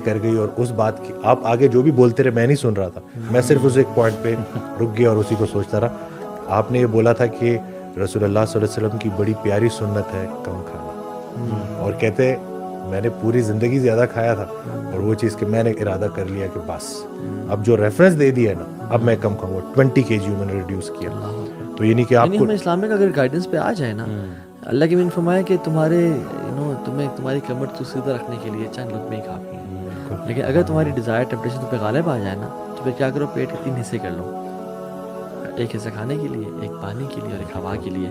کر گئی, اور اس بات کی آپ آگے جو بھی بولتے رہے میں نہیں سن رہا تھا, میں صرف اس ایک پوائنٹ پہ رک گیا اور اسی کو سوچتا رہا. آپ نے یہ بولا تھا کہ رسول اللہ صلی اللہ علیہ وسلم کی بڑی پیاری سنت ہے کم کھانا, اور کہتے میں نے پوری زندگی زیادہ کھایا تھا, اور وہ چیز کہ میں نے ارادہ کر لیا کہ بس اب جو ریفرنس دے دیا ہے نا, اب میں کم کھاؤں گا. 20 kg میں نے ریڈیوس کیا. تو یہ نہیں کہ آپ کو ہمیں اسلامک اگر گائیڈنس پہ آ جائے نا, اللہ کے بھی فرمایا کہ تمہارے تمہیں تمہاری کمر تو سیدھا رکھنے کے لیے چند لقمے ہی کافی ہیں, لیکن اگر تمہاری ڈیزائر ٹیمپٹیشن تم پہ غالب آ جائے نا, تو پھر کیا کرو, پیٹ کے 3 حصے کر لو, ایک حصہ کھانے کے لیے, ایک پانی کے لیے, اور ایک ہوا کے لیے.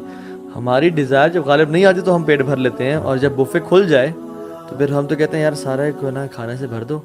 ہماری ڈیزائر جب غالب نہیں آتی تو ہم پیٹ بھر لیتے ہیں, اور جب بفے کھل جائے تو پھر ہم تو کہتے ہیں یار سارا کو نا کھانے سے بھر دو,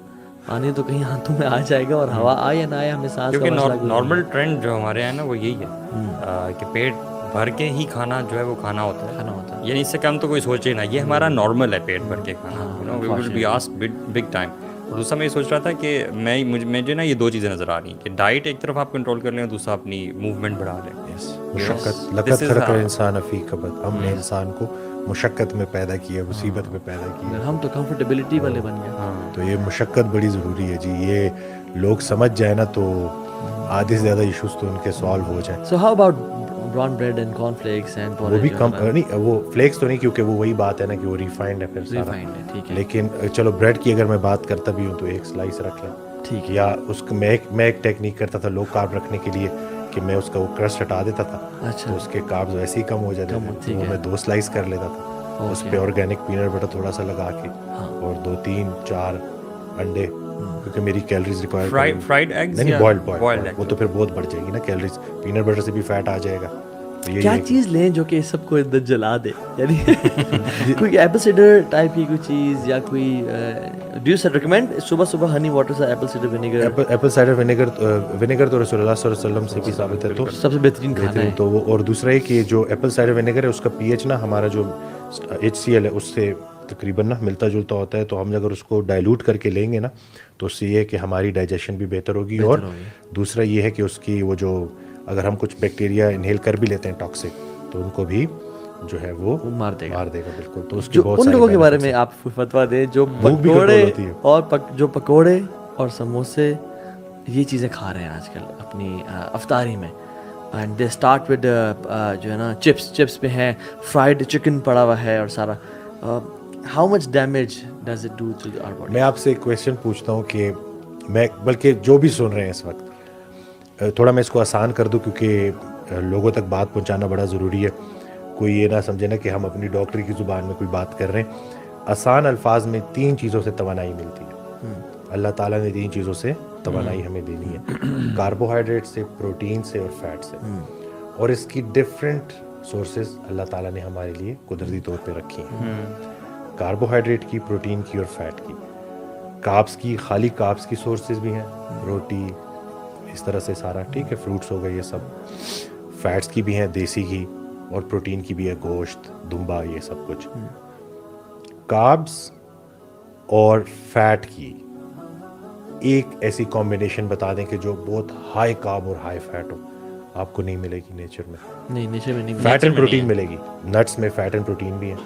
پانی تو کہیں ہاتھوں میں آ جائے گا, اور ہوا آئے یا نہ آئے ہمیں سانس کا مسئلہ. کیونکہ نارمل ٹرینڈ جو ہمارے ہیں نا وہ یہی ہے کہ پیٹ بھر کے ہی کھانا جو ہے وہ کھانا ہوتا ہے, یعنی اس سے کم تو کوئی سوچے نا, یہ ہمارا نارمل ہے پیٹ بھر کے کھانا. We will be asked big time. اور دوسرا میں یہ سوچ رہا تھا کہ مجھے نا یہ 2 چیزیں نظر آ رہی ہیں کہ ڈائٹ ایک طرف آپ کنٹرول کر لیں, اور دوسرا اپنی موومنٹ بڑھا لیں. مشقت, لقد خلق الانسان فی کبد, ہم نے انسان کو مشقت میں پیدا کیا, مصیبت میں پیدا کیا. ہم تو کمفرٹیبلٹی والے بن گئے. تو یہ مشقت بڑی ضروری ہے جی, یہ لوگ سمجھ جائے نا تو آدھے سے زیادہ ایشوز تو ان کے سالو ہو جائیں. So how about brown bread and corn flakes and وہ بھی کم نہیں, وہ فلیکس تو نہیں, کیونکہ وہ وہی بات ہے نا کہ وہ ریفائنڈ ہے پھر سارا. لیکن چلو بریڈ کی اگر میں بات کرتا بھی ہوں تو ایک سلائس رکھ لیں, ٹھیک ہے. یا اس کو میں ایک ٹیکنیک کرتا تھا لو کارب رکھنے کے لیے کہ میں اس کا وہ کرسٹ ہٹا دیتا تھا, تو اس کے کاربز ویسے ہی کم ہو جاتے تھے, وہ میں 2 سلائس کر لیتا تھا, اس پہ آرگینک پینٹ بٹر تھوڑا سا لگا کے, اور 2 3 4 انڈے, کیونکہ میری کیلریز ریکوائر فرائیڈ ایگز نہیں, بوائلڈ, وہ تو پھر بہت بڑھ جائے گی نا کیلریز, پینٹ بٹر سے بھی فیٹ آ جائے گا. کیا چیز لیں جو کہ سب کو اندر جلا دے, یعنی کوئی ایپل سیڈر ٹائپ کی کوئی چیز, یا کوئی ڈو یو ریکمینڈ صبح ہنی واٹر سے apple cedar vinegar? Apple cider vinegar تو رسول اللہ صلی اللہ علیہ وسلم سے بھی ثابت ہے, تو سب سے بہترین کھانا ہے. تو وہ, اور دوسرا یہ کہ جو ایپل سائڈر ونیگر ہے اس کا پی ایچ نا ہمارا جو HCl ہے اس سے تقریباً نا ملتا جلتا ہوتا ہے, تو ہم اگر اس کو ڈائلوٹ کر کے لیں گے نا تو اس سے یہ ہے کہ ہماری ڈائجیشن بھی بہتر ہوگی, اور دوسرا یہ ہے کہ اس کی وہ جو اگر ہم کچھ بیکٹیریا انہیل کر بھی لیتے ہیں ٹاکسک, تو ان کو بھی جو ہے وہ مار دے گا بالکل. تو اس کی بہت ان لوگوں کے بارے میں آپ فتویٰ دیں جو پکوڑے اور جو پکوڑے اور سموسے یہ چیزیں کھا رہے ہیں آج کل اپنی افطاری میں, اینڈ دے اسٹارٹ ود جو ہے نا چپس پہ ہیں, فرائیڈ چکن پڑا ہوا ہے, اور سارا how much damage does it do to our body? میں آپ سے ایک کویشچن پوچھتا ہوں کہ میں, بلکہ جو بھی سن رہے ہیں اس وقت, تھوڑا میں اس کو آسان کر دوں کیونکہ لوگوں تک بات پہنچانا بڑا ضروری ہے. کوئی یہ نہ سمجھے نا کہ ہم اپنی ڈاکٹری کی زبان میں کوئی بات کر رہے ہیں. آسان الفاظ میں 3 چیزوں سے توانائی ملتی ہے. اللہ تعالیٰ نے 3 چیزوں سے توانائی ہمیں دینی ہے, کاربوہائیڈریٹ سے, پروٹین سے, اور فیٹ سے. اور اس کی ڈفرینٹ سورسز اللہ تعالیٰ نے ہمارے لیے قدرتی طور پہ رکھی ہیں. کاربوہائیڈریٹ کی, پروٹین کی, اور فیٹ کی. کاربس کی, خالی کاربس کی سورسز بھی ہیں, روٹی اس طرح سے سارا, ٹھیک ہے, فروٹس ہو گئے یہ سب. فیٹس کی بھی ہیں, دیسی گھی, اور پروٹین کی بھی ہے, گوشت, دمبا, یہ سب کچھ. کاربس اور فیٹ کی ایک ایسی کمبینیشن بتا دیں کہ جو بہت ہائی کارب اور ہائی فیٹ ہو, آپ کو نہیں ملے گی نیچر میں. نہیں, نیچر میں نہیں. فیٹ اینڈ پروٹین ملے گی, نٹس میں فیٹ اینڈ پروٹین بھی ہیں,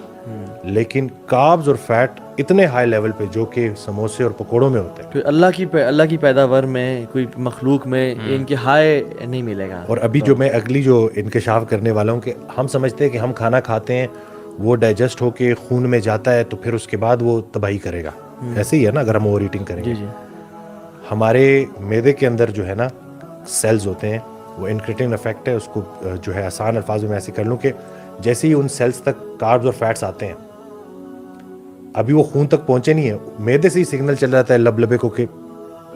لیکن کاربز اور فیٹ اتنے ہائی لیول پہ جو کہ سموسے اور پکوڑوں میں ہوتے ہیں. اللہ کی پیداوار میں, کوئی مخلوق میں ان کے ہائی نہیں ملے گا. اور ابھی جو میں اگلی جو انکشاف کرنے والا ہوں کہ ہم سمجھتے ہیں کہ ہم کھانا کھاتے ہیں, وہ ڈائجسٹ ہو کے خون میں جاتا ہے, تو پھر اس کے بعد وہ تباہی کرے گا. ایسے ہی ہے نا اگر ہم اوور ایٹنگ کریں گے. ہمارے معدے کے اندر جو ہے نا سیلز ہوتے ہیں, وہ انکریٹنگ افیکٹ ہے. اس کو جو ہے آسان الفاظ میں ایسے کر لوں کہ جیسے ہی ان سیلز تک کاربز اور فیٹس آتے ہیں, ابھی وہ خون تک پہنچے نہیں ہیں, معدے سے ہی سگنل چل جاتا ہے لبلبے کو کہ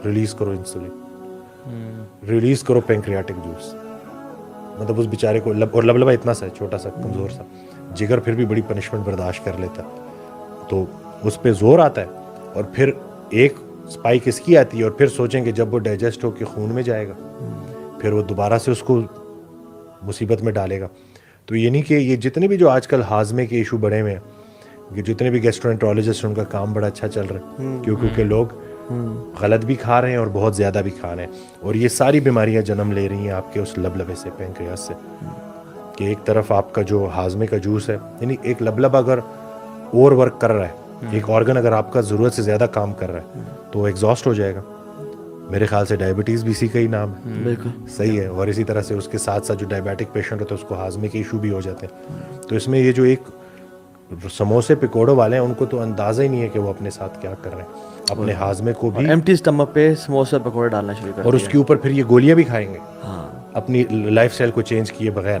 ریلیز کرو انسولین, ریلیز کرو پینکریاٹک جوس. مطلب اس بیچارے کو اور لبلبا اتنا سا چھوٹا سا کمزور سا, جگر پھر بھی بڑی پنشمنٹ برداشت کر لیتا, تو اس پہ زور آتا ہے. اور پھر ایک اسپائک اس کی آتی ہے, اور پھر سوچیں کہ جب وہ ڈائجسٹ ہو کے خون میں جائے گا, پھر وہ دوبارہ سے اس کو مصیبت میں ڈالے گا. تو یہ نہیں کہ یہ جتنے بھی جو آج کل ہاضمے کے ایشو بڑے ہوئے ہیں, کہ جتنے بھی گیسٹرونٹرولوجسٹ ان کا کام بڑا اچھا چل رہا ہے, کیونکہ لوگ غلط بھی کھا رہے ہیں اور بہت زیادہ بھی کھا رہے ہیں. اور یہ ساری بیماریاں جنم لے رہی ہیں آپ کے اس لبلبے سے, پینکریاس سے, کہ ایک طرف آپ کا جو ہاضمے کا جوس ہے, یعنی ایک لبلبا اگر اوور ورک کر رہا ہے, ایک آرگن اگر آپ کا ضرورت سے زیادہ کام کر رہا ہے, تو ایگزاسٹ ہو جائے گا. میرے خیال سے ڈائبٹیز بھی اسی کا ہی نام ہے. بالکل صحیح ہے. اور اسی طرح سے اس کے ساتھ ساتھ جو ڈائبیٹک پیشنٹ ہوتا ہے اس کو ہاضمے کے ایشو بھی ہو جاتے ہیں. تو اس میں یہ جو ایک سموسے پکوڑوں والے ہیں ان کو تو اندازہ ہی نہیں ہے کہ وہ اپنے ساتھ کیا کر رہے ہیں. اپنے ہاضمے کو بھی ایمٹی اسٹمک پہ سموسے اور پکوڑے ڈالنا شروع کر اور اس کے اوپر پھر یہ گولیاں بھی کھائیں گے ہاں. اپنی لائف اسٹائل کو چینج کیے بغیر.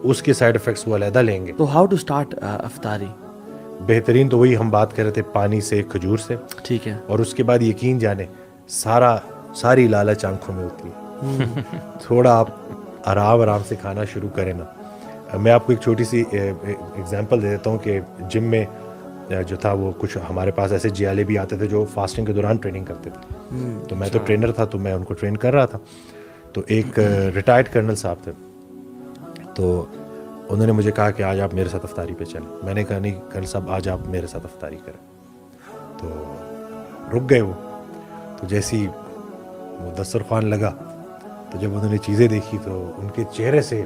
اس کے سائڈ افیکٹس وہ علیحدہ لیں گے. تو ہاؤ ٹو اسٹارٹ افطاری؟ بہترین تو وہی ہم بات کر رہے تھے, پانی سے, کھجور سے. ٹھیک ہے. اور اس کے بعد یقین جانے ساری لالچ آنکھوں میں ہوتی ہے. تھوڑا آپ آرام سے کھانا شروع کریں نا. میں آپ کو ایک چھوٹی سی ایگزامپل دے دیتا ہوں کہ جم میں جو تھا وہ کچھ ہمارے پاس ایسے جیالے بھی آتے تھے جو فاسٹنگ کے دوران ٹریننگ کرتے تھے. تو میں تو ٹرینر تھا تو میں ان کو ٹرین کر رہا تھا. تو ایک ریٹائرڈ کرنل صاحب تھے, تو انہوں نے مجھے کہا کہ آج آپ میرے ساتھ افطاری پہ چلیں. میں نے کہا نہیں کرنل صاحب آج آپ میرے ساتھ افطاری کریں. تو رک گئے وہ. تو جیسی وہ دسترخوان لگا تو جب انہوں نے چیزیں دیکھی تو ان کے چہرے سے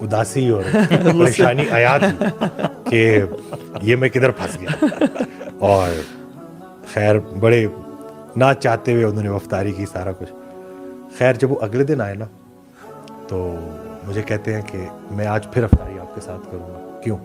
اداسی اور پریشانی آیا تھی کہ یہ میں کدھر پھنس گیا. اور خیر بڑے نہ چاہتے ہوئے انہوں نے افطاری کی سارا کچھ. خیر جب وہ اگلے دن آئے نا تو مجھے کہتے ہیں کہ میں آج پھر افطاری آپ کے ساتھ کروں گا. کیوں؟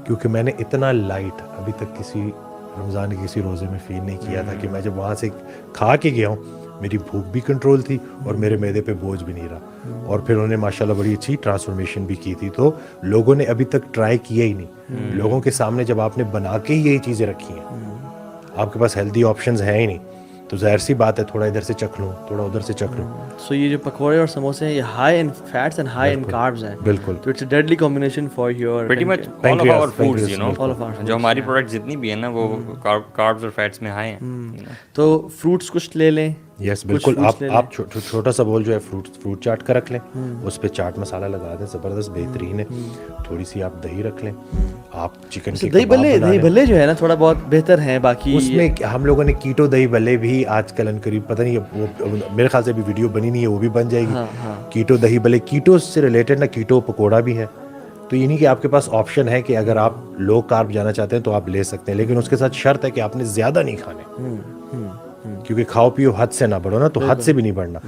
کیونکہ میں نے اتنا لائٹ ابھی تک کسی رمضان کے کسی روزے میں فیل نہیں کیا تھا کہ میں جب وہاں سے کھا کے گیا ہوں میری بھوک بھی کنٹرول تھی اور میرے معدے پہ بوجھ بھی نہیں رہا. اور پھر انہوں نے ماشاءاللہ بڑی اچھی ٹرانسفارمیشن بھی کی تھی. تو لوگوں نے ابھی تک ٹرائی کیا ہی نہیں. لوگوں کے سامنے جب آپ نے بنا کے ہی یہی چیزیں رکھی ہیں, آپ کے پاس ہیلدی آپشنز ہیں ہی نہیں, تو ظاہر سی بات ہے تھوڑا ادھر سے چکھ لوں تھوڑا ادھر سے چکھ لوں. سو یہ جو پکوڑے اور سموسے ہیں یہ high in fats and high in carbs ہیں. بالکل. تو it's a deadly combination for your pretty much all of our foods, you know, جو ہماری پروڈکٹ جتنی بھی ہیں نا وہ کاربز اور فیٹس میں ہائی ہیں. تو فروٹس کچھ لے لیں. یس بالکل. آپ چھوٹا سا بول جو ہے فروٹ چاٹ کا رکھ لیں, اس پہ چاٹ مسالہ لگا دیں, زبردست بہترین ہے. تھوڑی سی آپ دہی رکھ لیں, آپ چکن کے دہی بھلے جو ہے نا تھوڑا بہت بہتر ہیں. باقی اس میں ہم لوگوں نے کیٹو دہی بھلے بھی آج کل ان قریب پتہ نہیں وہ میرے خیال سے ابھی ویڈیو بنی نہیں ہے, وہ بھی بن جائے گی. کیٹو دہی بھلے کیٹو سے ریلیٹڈ نا کیٹو پکوڑا بھی ہے. تو یہ نہیں کہ آپ کے پاس آپشن ہے کہ اگر آپ لو کارب جانا چاہتے ہیں تو آپ لے سکتے ہیں, لیکن اس کے ساتھ شرط ہے کہ آپ نے زیادہ نہیں کھانے, کیونکہ کھاؤ پیو حد سے نہ بڑھو نا, تو حد سے بھی نہیں بڑھنا.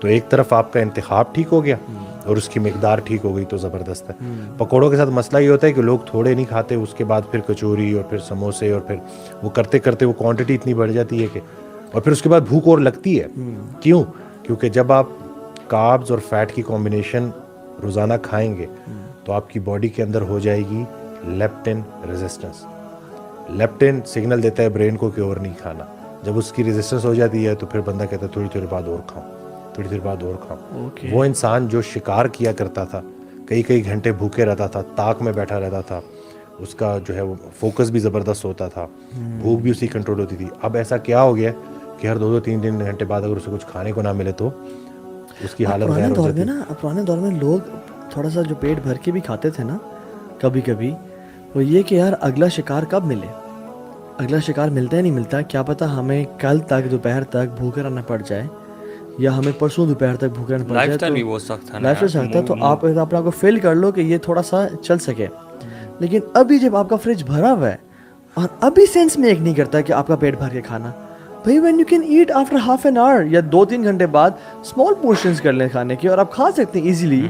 تو ایک طرف آپ کا انتخاب ٹھیک ہو گیا اور اس کی مقدار ٹھیک ہو گئی تو زبردست ہے. پکوڑوں کے ساتھ مسئلہ یہ ہوتا ہے کہ لوگ تھوڑے نہیں کھاتے, اس کے بعد پھر کچوری اور پھر سموسے اور پھر وہ کرتے کرتے وہ کوانٹٹی اتنی بڑھ جاتی ہے کہ اور پھر اس کے بعد بھوک اور لگتی ہے. کیوں؟ کیونکہ جب آپ کاربز اور فیٹ کی کمبینیشن روزانہ کھائیں گے تو آپ کی باڈی کے اندر ہو جائے گی لیپٹن ریزسٹنس. لیپٹن سگنل دیتا ہے برین کو کہ اور نہیں کھانا. جب اس کی ریزسٹنس ہو جاتی ہے تو پھر بندہ کہتا ہے تھوڑی دیر بعد اور کھاؤں, تھوڑی دیر بعد اور کھاؤں. وہ انسان جو شکار کیا کرتا تھا, کئی گھنٹے بھوکے رہتا تھا, تاک میں بیٹھا رہتا تھا, اس کا جو ہے وہ فوکس بھی زبردست ہوتا تھا, بھوک بھی اسی کنٹرول ہوتی تھی. اب ایسا کیا ہو گیا کہ ہر 2-3 گھنٹے بعد اگر اسے کچھ کھانے کو نہ ملے تو اس کی حالت غیر ہو جاتی ہے. پرانے دور میں لوگ تھوڑا سا جو پیٹ بھر کے بھی کھاتے تھے نا کبھی کبھی, وہ یہ کہ یار اگلا شکار کب ملے, اگلا شکار ملتا ہے نہیں ملتا, کیا پتہ ہمیں کل تک دوپہر تک بھوکے رہنا پڑ جائے یا ہمیں پرسوں دوپہر تک بھوکے رہنا پڑ جائے. لائف اسٹائل بھی وہ سخت تھا, لائف اسٹائل سخت تھا, تو آپ اپنے آپ کو فیل کر لو کہ یہ تھوڑا سا چل سکے. لیکن ابھی جب آپ کا فریج بھرا ہوا ہے اور ابھی سینس میں ایک نہیں کرتا کہ آپ کا پیٹ بھر کے کھانا, بھائی when you can eat after half an hour یا 2-3 گھنٹے بعد اسمال پورشنز کر لیں کھانے کے اور آپ کھا سکتے ہیں ایزیلی,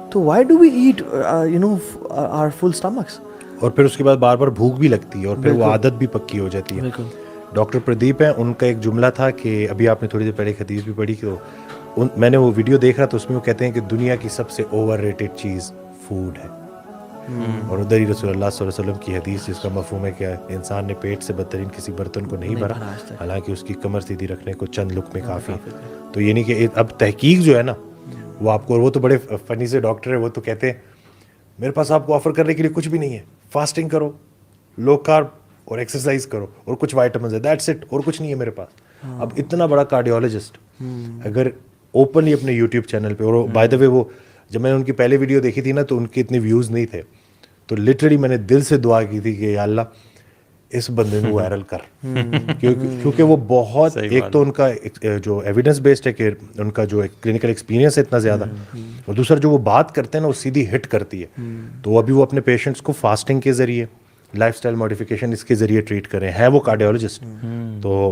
تو why do we eat you know are full stomachs. اور پھر اس کے بعد بار بار بھوک بھی لگتی ہے اور پھر وہ عادت بھی پکی ہو جاتی ہے. ڈاکٹر پردیپ ہیں, ان کا ایک جملہ تھا کہ ابھی آپ نے تھوڑی دیر پہلے ایک حدیث بھی پڑھی کہ میں نے وہ ویڈیو دیکھ رہا تو اس میں وہ کہتے ہیں کہ دنیا کی سب سے اوور ریٹڈ چیز فوڈ ہے. اور ادھر ہی رسول اللہ صلی اللہ علیہ وسلم کی حدیث جس کا مفہوم ہے کہ انسان نے پیٹ سے بدترین کسی برتن کو نہیں بھرا, حالانکہ اس کی کمر سیدھی رکھنے کو چند لقمے کافی. تو یہ نہیں کہ اب تحقیق جو ہے نا وہ آپ کو, وہ تو بڑے فنی سے ڈاکٹر ہیں, وہ تو کہتے ہیں میرے پاس آپ کو آفر کرنے کے لیے کچھ بھی نہیں ہے, فاسٹنگ کرو, لو کارب اور ایکسرسائز کرو اور کچھ وائٹامنز ہے, دیٹس اٹ, اور کچھ نہیں ہے میرے پاس. اب اتنا بڑا کارڈیولوجسٹ اگر اوپنلی اپنے یوٹیوب چینل پہ, اور بائی دا وے وہ جب میں نے ان کی پہلے ویڈیو دیکھی تھی نا تو ان کے اتنے ویوز نہیں تھے, تو لٹرلی میں نے دل سے دعا کی تھی کہ یا اللہ اس بندے کو وائرل کر, کیونکہ وہ بہت, ایک تو ان کا جو ایویڈنس بیسڈ ہے کہ ان کا جو کلینکل ایکسپیرینس ہے اتنا زیادہ, اور دوسرا جو وہ بات کرتے ہیں نا وہ سیدھی ہٹ کرتی ہے. تو ابھی وہ اپنے پیشنٹس کو فاسٹنگ کے ذریعے, لائف اسٹائل ماڈیفیکیشن اس کے ذریعے ٹریٹ کریں, ہے وہ کارڈیولوجسٹ. تو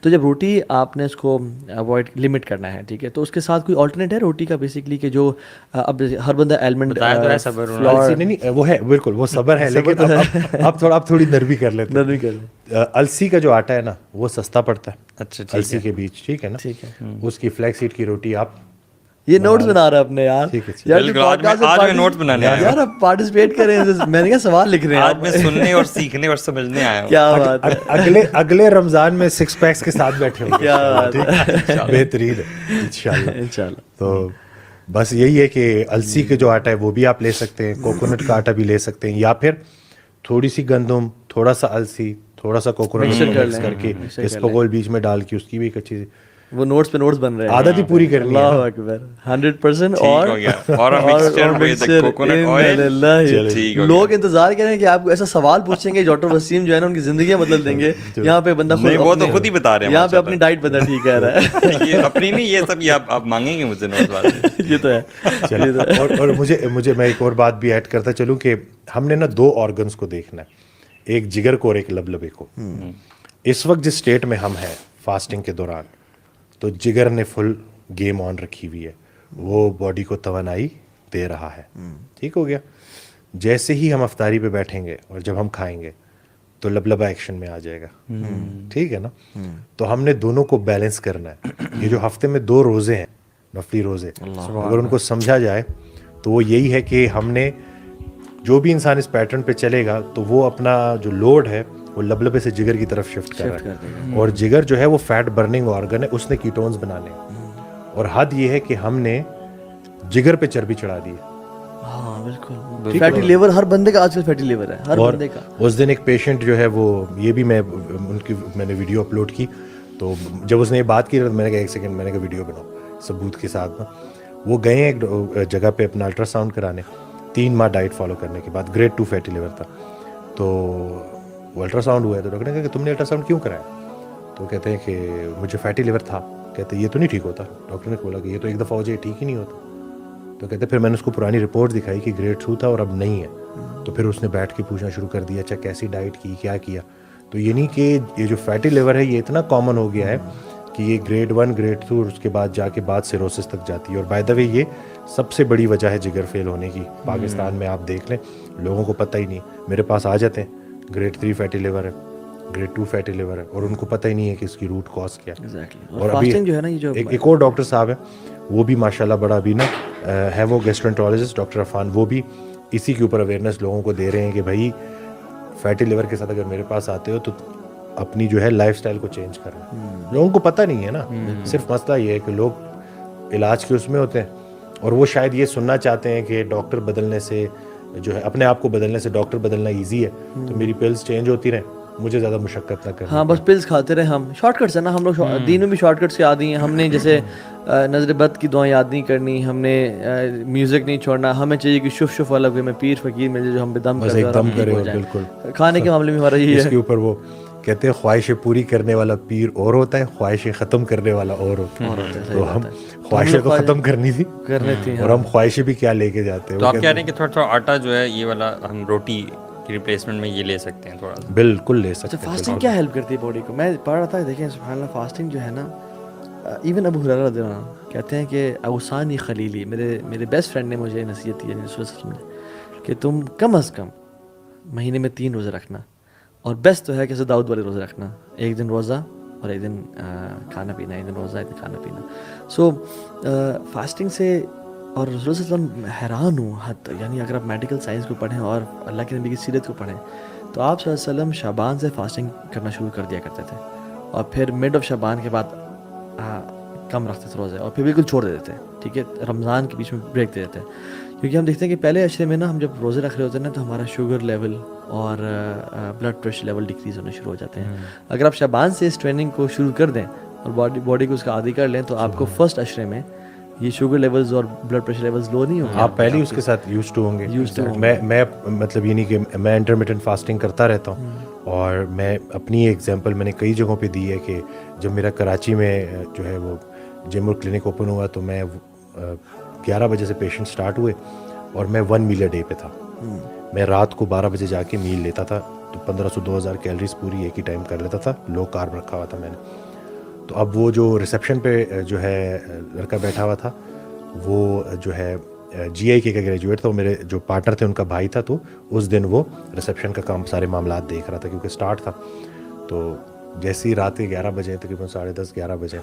تو جب روٹی آپ نے اس کو اوائڈ لمٹ کرنا ہے, ٹھیک ہے, تو اس کے ساتھ کوئی آلٹرنیٹ ہے روٹی کا بیسکلی کہ جو اب ہر بندہ ایلمنڈ نہیں وہ ہے بالکل وہ صبر ہے, لیکن اب تھوڑی نرمی کر لیتے ہیں. السی کا جو آٹا ہے نا وہ سستا پڑتا ہے. اچھا السی کے بیج, ٹھیک ہے نا, اس کی فلیکس سیڈ کی روٹی آپ یہ نوٹس بنا رہا اپنے یار, آج میں نوٹس بنانے آیا یار آپ پارٹیسپیٹ کریں. میں نے کہا سوال لکھ رہے ہیں, آج میں سننے اور سیکھنے اور سمجھنے آیا ہوں. کیا بات ہے, اگلے رمضان میں 6 پیکس کے ساتھ بیٹھے ہوں. کیا بات ہے, بہترین ہے انشاءاللہ. تو بس یہی ہے کہ السی کے جو آٹا ہے وہ بھی آپ لے سکتے ہیں, کوکونٹ کا آٹا بھی لے سکتے ہیں, یا پھر تھوڑی سی گندم, تھوڑا سا السی, تھوڑا سا کوکونٹ مکس کر کے اسپغول بیچ میں ڈال کے اس کی بھی ایک اچھی وہ نوٹس پہ نوٹس بن رہے ہیں, عادت ہی پوری کرنی ہے. اللہ اکبر 100%. اور لوگ انتظار کر رہے ہیں کہ آپ کو ایسا سوال پوچھیں گے ڈاکٹر وسیم جو ہے نا ان کی زندگیاں بدل دیں گے. یہاں پہ بندہ وہ تو خود ہی بتا رہے ہیں, یہاں پہ اپنی ڈائٹ بندہ ٹھیک کہہ رہا ہے. یہ اپنی نہیں, یہ سب آپ مانگیں گے مجھ سے نوٹس والے. یہ تو ہے. اور مجھے میں ایک اور بات بھی ایڈ کرتا چلوں کہ ہم نے نا 2 آرگنس کو دیکھنا ہے, ایک جگر کو اور ایک لبلبے کو. اس وقت جس اسٹیٹ میں ہم ہیں فاسٹنگ کے دوران, تو جگر نے فل گیم آن رکھی ہوئی ہے, وہ باڈی کو توانائی دے رہا ہے. ٹھیک ہو گیا. جیسے ہی ہم افطاری پہ بیٹھیں گے اور جب ہم کھائیں گے تو لبلبا ایکشن میں آ جائے گا. ٹھیک ہے نا. تو ہم نے دونوں کو بیلنس کرنا ہے. یہ جو ہفتے میں 2 روزے ہیں نفلی روزے, اگر ان کو سمجھا جائے تو وہ یہی ہے کہ ہم نے جو بھی انسان اس پیٹرن پہ چلے گا تو وہ اپنا جو لوڈ ہے وہ لبلبے سے جگر کی طرف شفٹ کر رہا ہے. اور جگر جو ہے وہ فیٹ برننگ آرگن ہے, اس نے کیٹونز بنانے ہیں. اور حد یہ ہے کہ ہم نے جگر پہ چربی چڑھا دی ہے. ہاں بالکل, فیٹی لیور ہر بندے کا آج کل فیٹی لیور ہے, ہر بندے کا. اس دن ایک پیشنٹ جو ہے وہ یہ بھی میں نے ویڈیو اپلوڈ کی, تو جب اس نے یہ بات کی میں نے کہا 1 سیکنڈ, میں نے کہا ویڈیو بناؤ ثبوت کے ساتھ. وہ گئے ایک جگہ پہ اپنا الٹرا ساؤنڈ کرانے, 3 ماہ ڈائٹ فالو کرنے کے بعد, گریڈ 2 فیٹی لیور تھا. تو وہ الٹرا ساؤنڈ ہوا ہے تو ڈاکٹر نے کہا کہ تم نے الٹرا ساؤنڈ کیوں کرایا؟ تو کہتے ہیں کہ مجھے فیٹی لیور تھا. کہتے ہیں یہ تو نہیں ٹھیک ہوتا. ڈاکٹر نے بولا کہ یہ تو ایک دفعہ ہو جائے ٹھیک ہی نہیں ہوتا. تو کہتے ہیں پھر میں نے اس کو پرانی رپورٹ دکھائی کہ گریڈ 2 تھا اور اب نہیں ہے. تو پھر اس نے بیٹھ کے پوچھنا شروع کر دیا, اچھا کیسی ڈائٹ کی, کیا کیا. تو یہ نہیں کہ یہ جو فیٹی لیور ہے یہ اتنا کامن ہو گیا ہے کہ یہ گریڈ 1 گریڈ 2 اور اس کے بعد جا کے بعد سیروسس تک جاتی ہے. اور بائی دا وے یہ سب سے بڑی وجہ ہے جگر فیل ہونے کی. پاکستان میں آپ دیکھ لیں لوگوں کو پتہ ہی نہیں. میرے پاس آ جاتے ہیں گریڈ 3 فیٹی لیور ہے, گریڈ 2 فیٹی لیور ہے, اور ان کو پتہ ہی نہیں ہے کہ اس کی روٹ کاز کیا ہے. اور ابھی ایک اور ڈاکٹر صاحب ہیں, وہ بھی ماشاءاللہ بڑا ابھی نا ہے, وہ گیسٹرنٹرولوجسٹ ڈاکٹر عفان, وہ بھی اسی کے اوپر اویئرنیس لوگوں کو دے رہے ہیں کہ بھائی فیٹی لیور کے ساتھ اگر میرے پاس آتے ہو تو اپنی جو ہے لائف سٹائل کو چینج کرنا. لوگوں کو پتہ نہیں ہے نا, صرف مسئلہ یہ ہے کہ لوگ علاج کے اس میں ہوتے ہیں, اور وہ شاید یہ سننا چاہتے ہیں کہ ڈاکٹر بدلنے سے جو ہے اپنے آپ کو بدلنے سے ڈاکٹر بدلنا ایزی ہے, تو میری پلز چینج ہوتی رہیں, مجھے زیادہ مشقت نہ کرنا. ہاں بس پلز کھاتے رہے ہم, شارٹ کٹس ہے نا, ہم لوگ دین میں بھی شارٹ کٹس کے عادی ہیں. ہم نے جیسے نظر بد کی دعائیں یاد نہیں کرنی, ہم نے میوزک نہیں چھوڑنا, ہمیں چاہیے کہ شف شف والا کوئی میں پیر فقیر مل جائے جو ہم پہ دم کرے. بالکل کھانے کے معاملے میں ہمارا یہی ہے. اس کے اوپر وہ کہتے ہیں خواہشیں پوری کرنے والا پیر اور ہوتا ہے, خواہشیں ختم کرنے والا اور ہوتا ہے. تو ہم خواہشیں تو ختم کرنی تھی, اور ہم خواہشیں بھی کیا لے کے جاتے ہیں. تو آپ کہہ رہے ہیں کہ تھوڑا تھوڑا آٹا جو ہے یہ والا ہم روٹی کی ریپلیسمنٹ میں یہ لے سکتے ہیں تھوڑا سا؟ بالکل لے سکتے ہیں. فاسٹنگ کیا ہیلپ کرتی ہے باڈی کو؟ میں پڑھ رہا تھا, دیکھیں سبحان اللہ, فاسٹنگ جو ہے نا, ایون ابو ہریرہ رضی اللہ عنہ کہتے ہیں کہ اوصانی خلیلی, میرے بیسٹ فرینڈ نے مجھے نصیحت کی رسول صلی اللہ علیہ وسلم نے کہ تم کم از کم مہینے میں 3 روزے رکھنا, اور بیسٹ تو ہے کہ داؤد والے روزے رکھنا, 1 دن روزہ اور 1 دن کھانا پینا, 1 دن روزہ 1 دن کھانا پینا. سو فاسٹنگ سے اور رسول صلی اللہ علیہ وسلم حیران ہوں حد, یعنی اگر آپ میڈیکل سائنس کو پڑھیں اور اللہ کے نبی کی سیرت کو پڑھیں تو آپ صلی اللہ علیہ وسلم شعبان سے فاسٹنگ کرنا شروع کر دیا کرتے تھے, اور پھر مڈ آف شعبان کے بعد کم رکھتے تھے روزے, اور پھر بالکل چھوڑ دیتے تھے. ٹھیک ہے, رمضان کے بیچ میں بریک دے دیتے, کیونکہ ہم دیکھتے ہیں کہ پہلے عشرے میں نا ہم جب روزے رکھ رہے ہوتے ہیں نا تو ہمارا شوگر لیول اور بلڈ پریشر لیول ڈکریز ہونے شروع ہو جاتے ہیں. اگر آپ شعبان سے اس ٹریننگ کو شروع کر دیں اور باڈی کو اس کا عادی کر لیں تو آپ کو فرسٹ عشرے میں یہ شوگر لیولز اور بلڈ پریشر لیولز لو نہیں ہوں گے, آپ پہلے ہی اس کے ساتھ یوز ٹو ہوں گے. میں مطلب یہ نہیں کہ میں انٹرمیٹنٹ فاسٹنگ کرتا رہتا ہوں, اور میں اپنی ایگزامپل میں نے کئی جگہوں پہ دی ہے کہ جب میرا کراچی میں جو ہے وہ جم اور کلینک اوپن ہوا تو میں 11 بجے سے پیشنٹ سٹارٹ ہوئے اور میں 1 میل اے ڈے پہ تھا. میں رات کو 12 بجے جا کے میل لیتا تھا, تو 1500-2000 کیلریز پوری ایک ہی ٹائم کر لیتا تھا, لو کارب رکھا ہوا تھا میں نے. تو اب وہ جو ریسیپشن پہ جو ہے لڑکا بیٹھا ہوا تھا, وہ جو ہے جی آئی کے کا گریجویٹ تھا, وہ میرے جو پارٹنر تھے ان کا بھائی تھا. تو اس دن وہ ریسیپشن کا کام سارے معاملات دیکھ رہا تھا کیونکہ اسٹارٹ تھا. تو جیسے ہی رات کے 11 بجے تقریباً 10:30-11 بجے,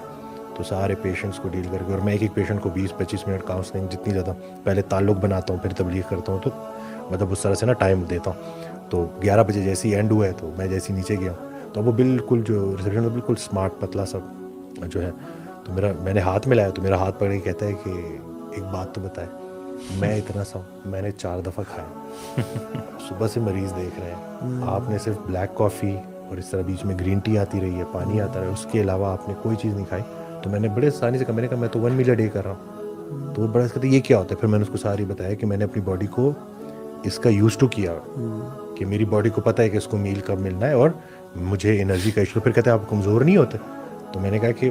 تو سارے پیشنٹس کو ڈیل کر کے, اور میں ایک پیشنٹ کو 20-25 منٹ کاؤنسلنگ جتنی زیادہ پہلے تعلق بناتا ہوں پھر تبلیغ کرتا ہوں, تو مطلب اس طرح سے نا ٹائم دیتا ہوں. تو 11 بجے جیسے ہی اینڈ ہوا ہے تو میں جیسے ہی نیچے گیا ہوں, تو وہ بالکل جو ریسیپشن میں بالکل اسمارٹ پتلا سا جو ہے, تو میں نے ہاتھ ملایا تو میرا ہاتھ پکڑ کے کہتا ہے کہ ایک بات تو بتائے, میں اتنا سا میں نے 4 دفعہ کھایا, صبح سے مریض دیکھ رہے ہیں, آپ نے صرف بلیک کافی اور اس طرح بیچ میں گرین ٹی آتی رہی ہے, پانی آتا رہا ہے, اس کے علاوہ آپ نے کوئی چیز نہیں کھائی. تو میں نے بڑے آسانی سے کہا, میں نے کہا میں تو 1 میل اے ڈے کر رہا ہوں. تو وہ بڑا کہتے یہ کیا ہوتا ہے. پھر میں نے اس کو ساری بتایا کہ میں نے اپنی باڈی کو اس کا یوز ٹو کیا, کہ میری باڈی کو پتہ ہے کہ اس کو میل کب ملنا ہے اور مجھے انرجی کا ایشو. پھر کہتے ہیں آپ کمزور نہیں ہوتے. تو میں نے کہا کہ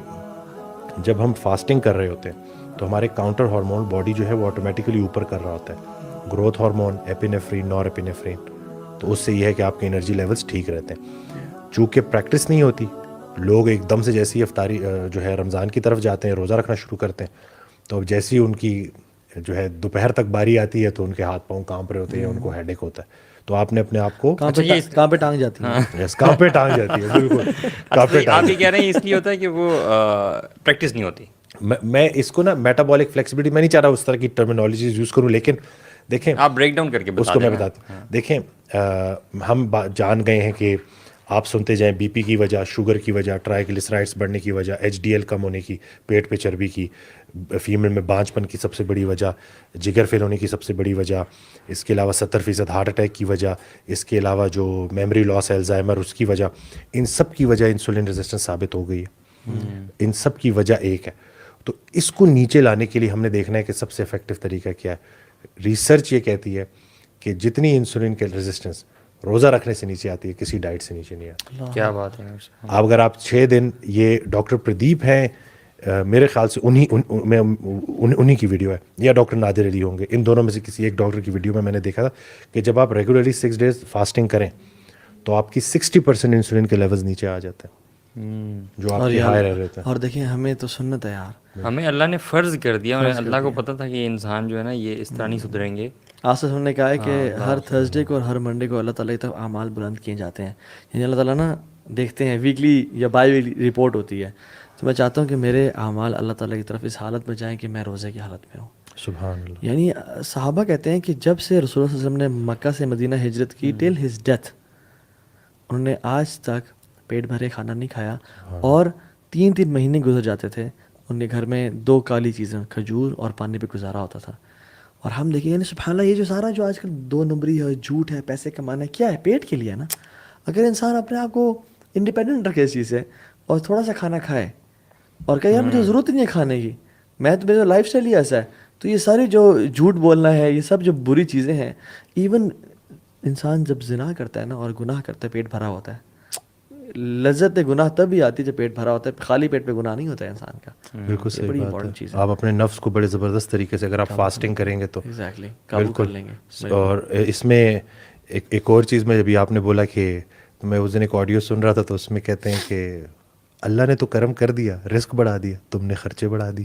جب ہم فاسٹنگ کر رہے ہوتے ہیں تو ہمارے کاؤنٹر ہارمون باڈی جو ہے وہ آٹومیٹیکلی اوپر کر رہا ہوتا ہے, گروتھ ہارمون, ایپینیفرین, نور ایپینیفرین. تو اس سے یہ ہے کہ آپ کے انرجی لیولز ٹھیک رہتے ہیں. چونکہ پریکٹس نہیں ہوتی, لوگ ایک دم سے جیسی افطاری جو ہے رمضان کی طرف جاتے ہیں, روزہ رکھنا شروع کرتے ہیں, تو اب جیسی ان کی جو ہے دوپہر تک باری آتی ہے تو ان کے ہاتھ پاؤں کانپ رہے ہوتے ہیں, ان کو ہیڈ ایک ہوتا ہے. تو آپ نے اپنے آپ کو کہاں پہ ٹانگ جاتی ہے, کہاں پہ ٹانگ جاتی ہے, بالکل کہاں پہ آپ یہ کہہ رہے ہیں اس لیے ہوتا ہے کہ وہ پریکٹس نہیں ہوتی. میں اس کو نا میٹابولک فلیکسیبلٹی, میں نہیں چاہ رہا اس طرح کی ٹرمینالوجیز یوز کروں, لیکن دیکھیں آپ بریک ڈاؤن کر کے اس کو میں بتاتا ہوں. دیکھیں ہم جان گئے ہیں کہ آپ سنتے جائیں بی پی کی وجہ, شوگر کی وجہ, ٹرائیگلیسرائڈس بڑھنے کی وجہ, ایچ ڈی ایل کم ہونے کی, پیٹ پہ چربی کی, فیمیل میں بانجھ پن کی سب سے بڑی وجہ, جگر فیل ہونے کی سب سے بڑی وجہ, اس کے علاوہ 70% ہارٹ اٹیک کی وجہ, اس کے علاوہ جو میموری لاس ہے الزائمر اس کی وجہ, ان سب کی وجہ انسولین ریزسٹنس ثابت ہو گئی ہے. ان سب کی وجہ ایک ہے. تو اس کو نیچے لانے کے لیے ہم نے دیکھنا ہے کہ سب سے افیکٹو طریقہ کیا ہے. ریسرچ یہ کہتی ہے کہ جتنی انسولین کے ریزسٹنس روزہ رکھنے سے نیچے آتی ہے, کسی ڈائٹ سے نیچے نہیں آتی. کیا بات ہے. اب اگر آپ 6 دن, یہ ڈاکٹر پردیپ ہیں میرے خیال سے انہی کی ویڈیو ہے, یا ڈاکٹر نادر علی ہوں گے, ان دونوں میں سے کسی ایک ڈاکٹر کی ویڈیو میں نے دیکھا تھا کہ جب آپ ریگولرلی 6 days فاسٹنگ کریں تو آپ کی 60% انسولین کے لیولز نیچے آ جاتے ہیں جو آپ کے ہائی رہ رہتے ہیں. اور دیکھیں ہمیں تو سنت ہے یار, ہمیں اللہ نے فرض کر دیا, اور اللہ کو پتہ تھا کہ انسان جو ہے نا یہ اس طرح نہیں سدھریں گے. آج سے ہم نے کہا ہے کہ ہر تھرسڈے کو اور ہر منڈے کو اللہ تعالیٰ کی طرف اعمال بلند کیے جاتے ہیں. یعنی اللہ تعالیٰ نا دیکھتے ہیں, ویکلی یا بائی ویکلی رپورٹ ہوتی ہے. تو میں چاہتا ہوں کہ میرے اعمال اللہ تعالیٰ کی طرف اس حالت میں جائیں کہ میں روزے کی حالت میں ہوں. سبحان اللہ. یعنی صحابہ کہتے ہیں کہ جب سے رسول اللہ صلی اللہ علیہ وسلم نے مکہ سے مدینہ ہجرت کی ٹل ہز ڈیتھ, انہوں نے آج تک پیٹ بھرے کھانا نہیں کھایا, اور 3 مہینے گزر جاتے تھے ان کے گھر میں 2 کالی چیزیں, کھجور اور پانی پہ گزارا ہوتا تھا. اور ہم دیکھیں یعنی سبحان اللہ, یہ جو سارا جو آج کل 2 نمبری ہے, جھوٹ ہے, پیسے کمانا ہے, کیا ہے, پیٹ کے لیے ہے نا. اگر انسان اپنے آپ کو انڈیپینڈنٹ رکھے اس چیز سے اور تھوڑا سا کھانا کھائے اور کہیں یار مجھے ضرورت نہیں ہے کھانے کی, میں تو میرا لائف اسٹائل ہی ایسا ہے, تو یہ ساری جو جھوٹ بولنا ہے, یہ سب جو بری چیزیں ہیں. ایون انسان جب زنا کرتا ہے نا اور گناہ کرتا ہے, پیٹ بھرا ہوتا ہے, لذت گناہ تب ہی آتی ہے جب پیٹ بھرا ہوتا ہے, خالی پیٹ پہ گناہ نہیں ہوتا ہے انسان کا. بالکل صحیح بات ہے. آپ اپنے نفس کو بڑے زبردست طریقے سے اگر آپ فاسٹنگ کریں گے تو ایگزیکٹلی قابو کر لیں گے. اور اس میں ایک اور چیز میں ابھی آپ نے بولا کہ میں اس دن ایک آڈیو سن رہا تھا, تو اس میں کہتے ہیں کہ اللہ نے تو کرم کر دیا, رزق بڑھا دیا, تم نے خرچے بڑھا دی.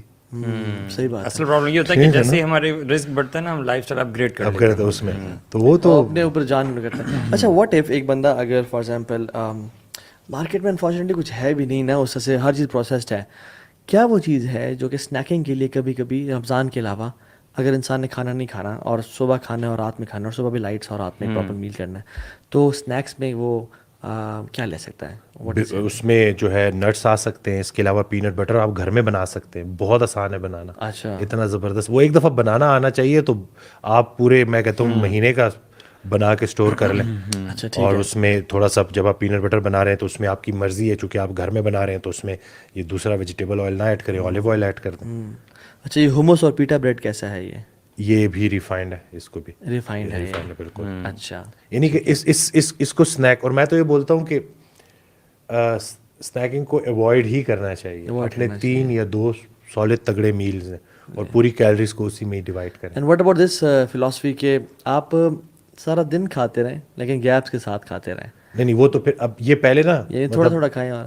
صحیح بات. اصل پرابلم یہ ہوتا ہے کہ جیسے ہمارے رزق بڑھتا ہے نا, ہم لائف اسٹائل اپ گریڈ کرتے ہیں اس میں, تو وہ تو اپنے اوپر جان کرتا ہے. اچھا واٹ ایف ایک بندہ اگر فار ایگزامپل مارکیٹ میں انفارچونیٹلی کچھ ہے بھی نہیں نا, اس سے ہر چیز پروسیسڈ ہے, کیا وہ چیز ہے جو کہ اسنیکنگ کے لیے کبھی کبھی رمضان کے علاوہ اگر انسان نے کھانا نہیں کھانا اور صبح کھانا ہے اور رات میں کھانا, اور صبح بھی لائٹس اور رات میں پراپر میل کرنا ہے, تو اسنیکس میں وہ کیا لے سکتا ہے؟ اس میں جو ہے نٹس آ سکتے ہیں, اس کے علاوہ پینٹ بٹر آپ گھر میں بنا سکتے ہیں, بہت آسان ہے بنانا. اچھا, اتنا زبردست, وہ ایک دفعہ بنانا آنا چاہیے تو آپ پورے میں کہتا ہوں مہینے کا بنا کے اسٹور کر لیں. اور اس میں تھوڑا سا جب آپ پینٹ بٹر بنا رہے ہیں تو اس میں آپ کی مرضی ہے, چونکہ آپ گھر میں بنا رہے ہیں تو اس میں یہ دوسرا ویجیٹیبل آئل نہ ایڈ کریں, اولیو آئل ایڈ کر دیں. اچھا, یہ ہموس اور پیٹا بریڈ کیسا ہے؟ یہ بھی ریفائنڈ ہے, اس کو بھی ریفائنڈ ہے بالکل. اچھا, یعنی کہ اس کو اسنیک, اور میں تو یہ بولتا ہوں کہ اسنیکنگ کو ایوائڈ ہی کرنا چاہیے. اپنے 3 یا 2 سالڈ تگڑے میلز ہیں اور پوری کیلریز کو اسی میں ڈیوائڈ کریں. And what about this philosophy کہ آپ سارا دن کھاتے رہیں لیکن گیپس کے ساتھ کھاتے رہیں. نہیں وہ تو پھر اب یہ پہلے نا یہ تھوڑا تھوڑا کھائیں. اور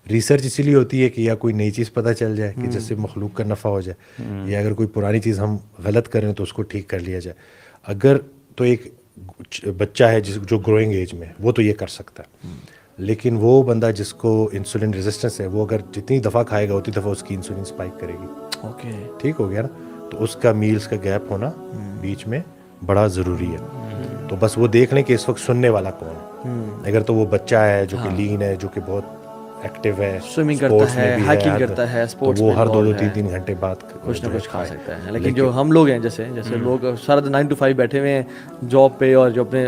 ریسرچ اسی لیے ہوتی ہے کہ یا کوئی نئی چیز پتہ چل جائے کہ جس سے مخلوق کا نفع ہو جائے, یا اگر کوئی پرانی چیز ہم غلط کریں تو اس کو ٹھیک کر لیا جائے. اگر تو ایک بچہ ہے جو گروئنگ ایج میں, وہ تو یہ کر سکتا ہے, لیکن وہ بندہ جس کو انسولین ریزسٹنس ہے, وہ اگر جتنی دفعہ کھائے گا اتنی دفعہ اس کی انسولین اسپائک کرے گی. اوکے ٹھیک ہو گیا نا. تو اس کا میلز کا گیپ ہونا بیچ میں بڑا ضروری ہے. تو بس وہ دیکھ لیں کہ اس وقت سننے والا کون ہے. اگر تو وہ بچہ ہے جو کہ لین ہے, جو کہ بہت ایکٹیو ہے, سوئمنگ کرتا ہے, ہائکنگ کرتا ہے, تو اسپورٹس وہ میں ہر 2-3 گھنٹے بعد کچھ نہ کچھ کھا سکتا ہے. لیکن جو ہم لوگ ہیں جیسے لوگ سارا دن 9 to 5 بیٹھے ہوئے ہیں جاب پہ, اور جو اپنے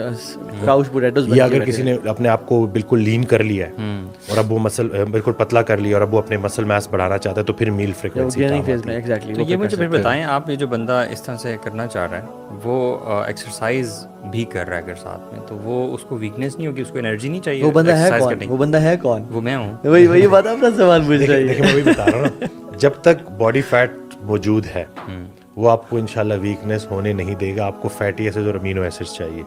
کراؤچ پوٹیٹوز, یا اگر کسی نے اپنے آپ کو بالکل لین کر لیا ہے اور اب وہ مسل بالکل پتلا کر لیا اور اب وہ اپنے مسل میس بڑھانا چاہتا ہے, تو پھر میل فریکوینسی. ایگزیکٹلی. تو یہ مجھے پھر بتائیں, آپ یہ جو بندہ اس طرح سے کرنا چاہ رہا ہے وہ ایکسرسائز بھی کر رہا ہے اگر ساتھ میں, تو وہ اس کو ویکنیس نہیں ہوگی, اس کو انرجی نہیں چاہیے. وہ بندہ ہے کون؟ وہ بندہ ہے کون؟ وہ میں ہوں. وہی بات اپنا سوال پوچھ رہا ہے. دیکھیں میں وہی بتا رہا ہوں نا, جب تک باڈی فیٹ موجود ہے وہ آپ کو انشاءاللہ ویکنیس ہونے نہیں دے گا. آپ کو فیٹی ایسڈ اور امینو ایسڈ چاہیے.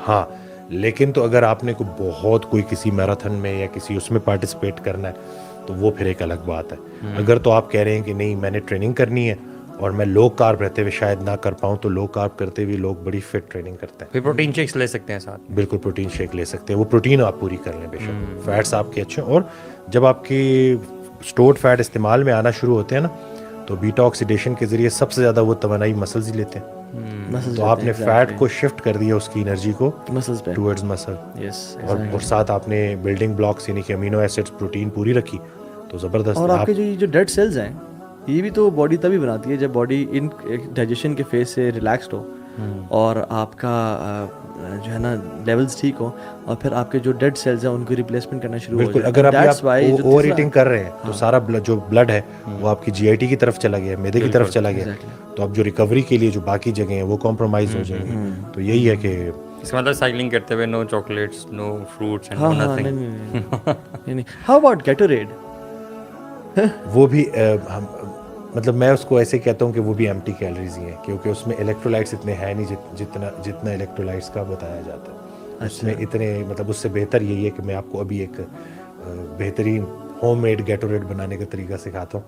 ہاں لیکن تو اگر آپ نے کوئی کسی میراتھن میں یا کسی اس میں پارٹیسپیٹ کرنا ہے تو وہ پھر ایک الگ بات ہے. اگر تو آپ کہہ رہے ہیں کہ نہیں میں نے ٹریننگ کرنی ہے اور میں لو کارب رہتے ہوئے شاید نہ کر پاؤں, تو لو کارب کرتے ہوئے لوگ بڑی فٹ ٹریننگ کرتے ہیں. پھر پروٹین شیکس لے سکتے ہیں ساتھ. بالکل پروٹین شیک لے سکتے ہیں, وہ پروٹین آپ پوری کر لیں بے شک. فیٹس آپ کے اچھے, اور جب آپ کی اسٹورڈ فیٹ استعمال میں آنا شروع ہوتے ہیں نا, تو بیٹا آکسیڈیشن کے ذریعے سب سے زیادہ وہ توانائی مسلز ہی لیتے ہیں. تو آپ نے فیٹ کو شفٹ کر دیا, اس کی انرجی کو ٹورڈز مسل, اور ساتھ آپ نے بلڈنگ بلاکس یعنی کہ امینو ایسڈز پروٹین پوری رکھی, تو زبردست. اور آپ کے جو ڈیڈ سیلز ہیں یہ بھی تو باڈی تبھی بناتی ہے جب باڈی ان ڈائجیشن کے فیز سے ریلیکسڈ ہو اور آپ کا جو ہے نا لیولز ٹھیک ہو, اور پھر آپ کے جو ڈیڈ سیلز ہیں ان کی ریپلیسمنٹ کرنا شروع ہو جائے. بالکل. اگر آپ اوور ایٹنگ کر رہے ہیں تو سارا جو بلڈ ہے وہ آپ کی GIT کی طرف چلا گیا, میدے کی طرف چلا گیا, تو اب جو ریکوری کے لیے جو باقی جگہیں ہیں وہ کمپرومائز ہو جائیں گی. تو یہی ہے کہ اس مطلب سائیکلنگ کرتے ہوئے no chocolates, no fruits and no nothing. How about Gatorade? وہ بھی مطلب میں اس کو ایسے کہتا ہوں کہ وہ بھی ایمٹی کیلریز ہی ہیں, کیونکہ اس میں الیکٹرولائٹس اتنے ہیں نہیں جتنا الیکٹرولائٹس کا بتایا جاتا ہے. اس میں اتنے مطلب اس سے بہتر یہی ہے کہ میں آپ کو ابھی ایک بہترین ہوم میڈ گیٹوریڈ بنانے کا طریقہ سکھاتا ہوں.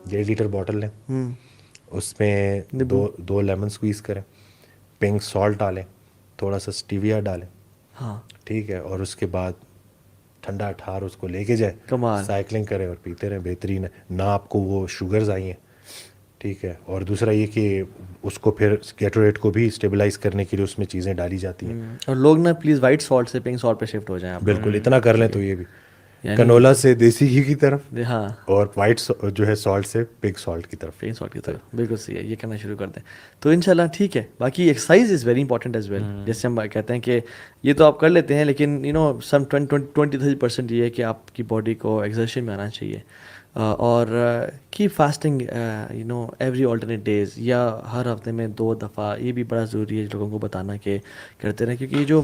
1.5 لیٹر باٹل لیں, اس میں 2 لیمن سکویز کریں, پنک سالٹ ڈالیں, تھوڑا سا اسٹیویا ڈالیں, ٹھیک ہے, اور اس کے بعد ٹھنڈا ٹھار اس کو لے کے جائے, سائیکلنگ کریں اور پیتے رہیں. بہترین ہے, نہ آپ کو وہ شوگرز آئی ہیں, ٹھیک ہے. اور دوسرا یہ کہ اس کو پھر گیٹوریڈ کو بھی اسٹیبلائز کرنے کے لیے اس میں چیزیں ڈالی جاتی ہیں. اور لوگ نا پلیز وائٹ سالٹ سے پنک سالٹ پہ شفٹ ہو جائیں. بالکل اتنا کر لیں تو یہ بھی کنولا سے دیسی گھی کی طرف, اور وائٹ جو ہے سالٹ سے پگ سالٹ کی طرف. بالکل صحیح ہے, یہ کرنا شروع کر دیں تو انشاءاللہ ٹھیک ہے. باقی exercise is very important as well. جیسے ہم کہتے ہیں کہ یہ تو آپ کر لیتے ہیں, لیکن سم 20-30% یہ ہے کہ آپ کی باڈی کو ایگزرشن میں آنا چاہیے. اور کی فاسٹنگ ایوری آلٹرنیٹ ڈیز یا ہر ہفتے میں 2 دفعہ, یہ بھی بڑا ضروری ہے لوگوں کو بتانا کہ کرتے رہیں. کیونکہ یہ جو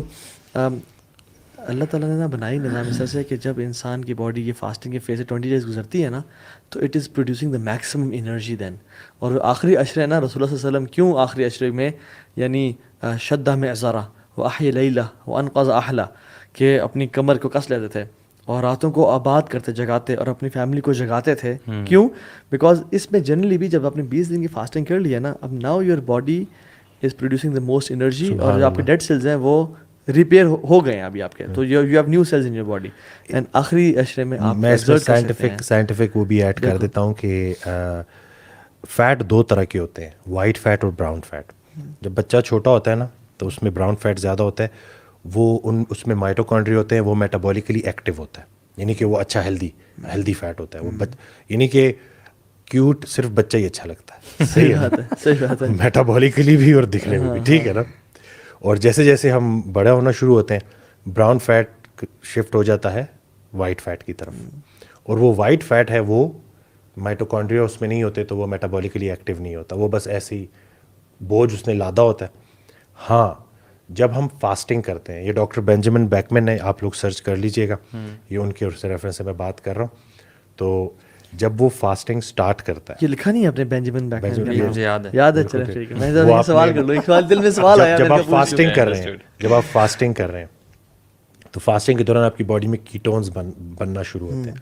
اللہ تعالیٰ نے بنائی نظام اس طرح سے کہ جب انسان کی باڈی یہ فاسٹنگ کے فیز سے 20 days گزرتی ہے نا, تو it is producing the maximum energy then. اور آخری عشرے نا رسول اللہ صلی اللہ علیہ وسلم کیوں آخری عشرے میں یعنی شدہ میں ازارہ و احی لیلہ و انقذ اہلہ, کہ اپنی کمر کو کس لیتے تھے اور راتوں کو آباد کرتے جگاتے اور اپنی فیملی کو جگاتے تھے. کیوں؟ بیکاز اس میں جنرلی بھی جب آپ نے 20 دن کی فاسٹنگ کر لیا نا, اب now your body is producing the most energy, اور جو آپ کے ڈیڈ سیلز ہیں وہ ریپیئر ہو گئے ہیں ابھی آپ کے, تو you have new cells in your body. And آخری عشرے میں آپ میں سائنٹیفک وہ بھی ایڈ کر دیتا ہوں کہ فیٹ 2 طرح کے ہوتے ہیں, وائٹ فیٹ اور براؤن فیٹ. جب بچہ چھوٹا ہوتا ہے نا تو اس میں براؤن فیٹ زیادہ ہوتا ہے, وہ اس میں مائٹوکانڈریا ہوتے ہیں, وہ میٹابولیکلی ایکٹیو ہوتا ہے, یعنی کہ وہ اچھا ہیلدی فیٹ ہوتا ہے. وہ یعنی کہ کیوٹ صرف بچہ ہی اچھا لگتا ہے. صحیح بات ہے. میٹابولیکلی بھی اور دکھنے میں بھی, ٹھیک ہے نا. اور جیسے جیسے ہم بڑا ہونا شروع ہوتے ہیں براؤن فیٹ شفٹ ہو جاتا ہے وائٹ فیٹ کی طرف, اور وہ وائٹ فیٹ ہے وہ مائٹوکانڈریا اس میں نہیں ہوتے, تو وہ میٹابولیکلی ایکٹیو نہیں ہوتا, وہ بس ایسے ہی بوجھ اس نے لادا ہوتا ہے. ہاں جب ہم فاسٹنگ کرتے ہیں, یہ ڈاکٹر بینجامن بیکمن نے, آپ لوگ سرچ کر لیجئے گا, یہ ان کے ریفرنس سے میں بات کر رہا ہوں, تو جب وہ فاسٹنگ سٹارٹ کرتا ہے, یہ لکھا نہیں ہے اپنے بینجامن بیکمین کا مجھے یاد ہے. یاد ہے, چلیں ٹھیک ہے, میں ذرا سوال کر لوں, ایک سوال دل میں سوال آیا. جب آپ فاسٹنگ کر رہے ہیں, جب آپ فاسٹنگ کر رہے ہیں تو فاسٹنگ کے دوران آپ کی باڈی میں کیٹونز بننا شروع ہوتے ہیں,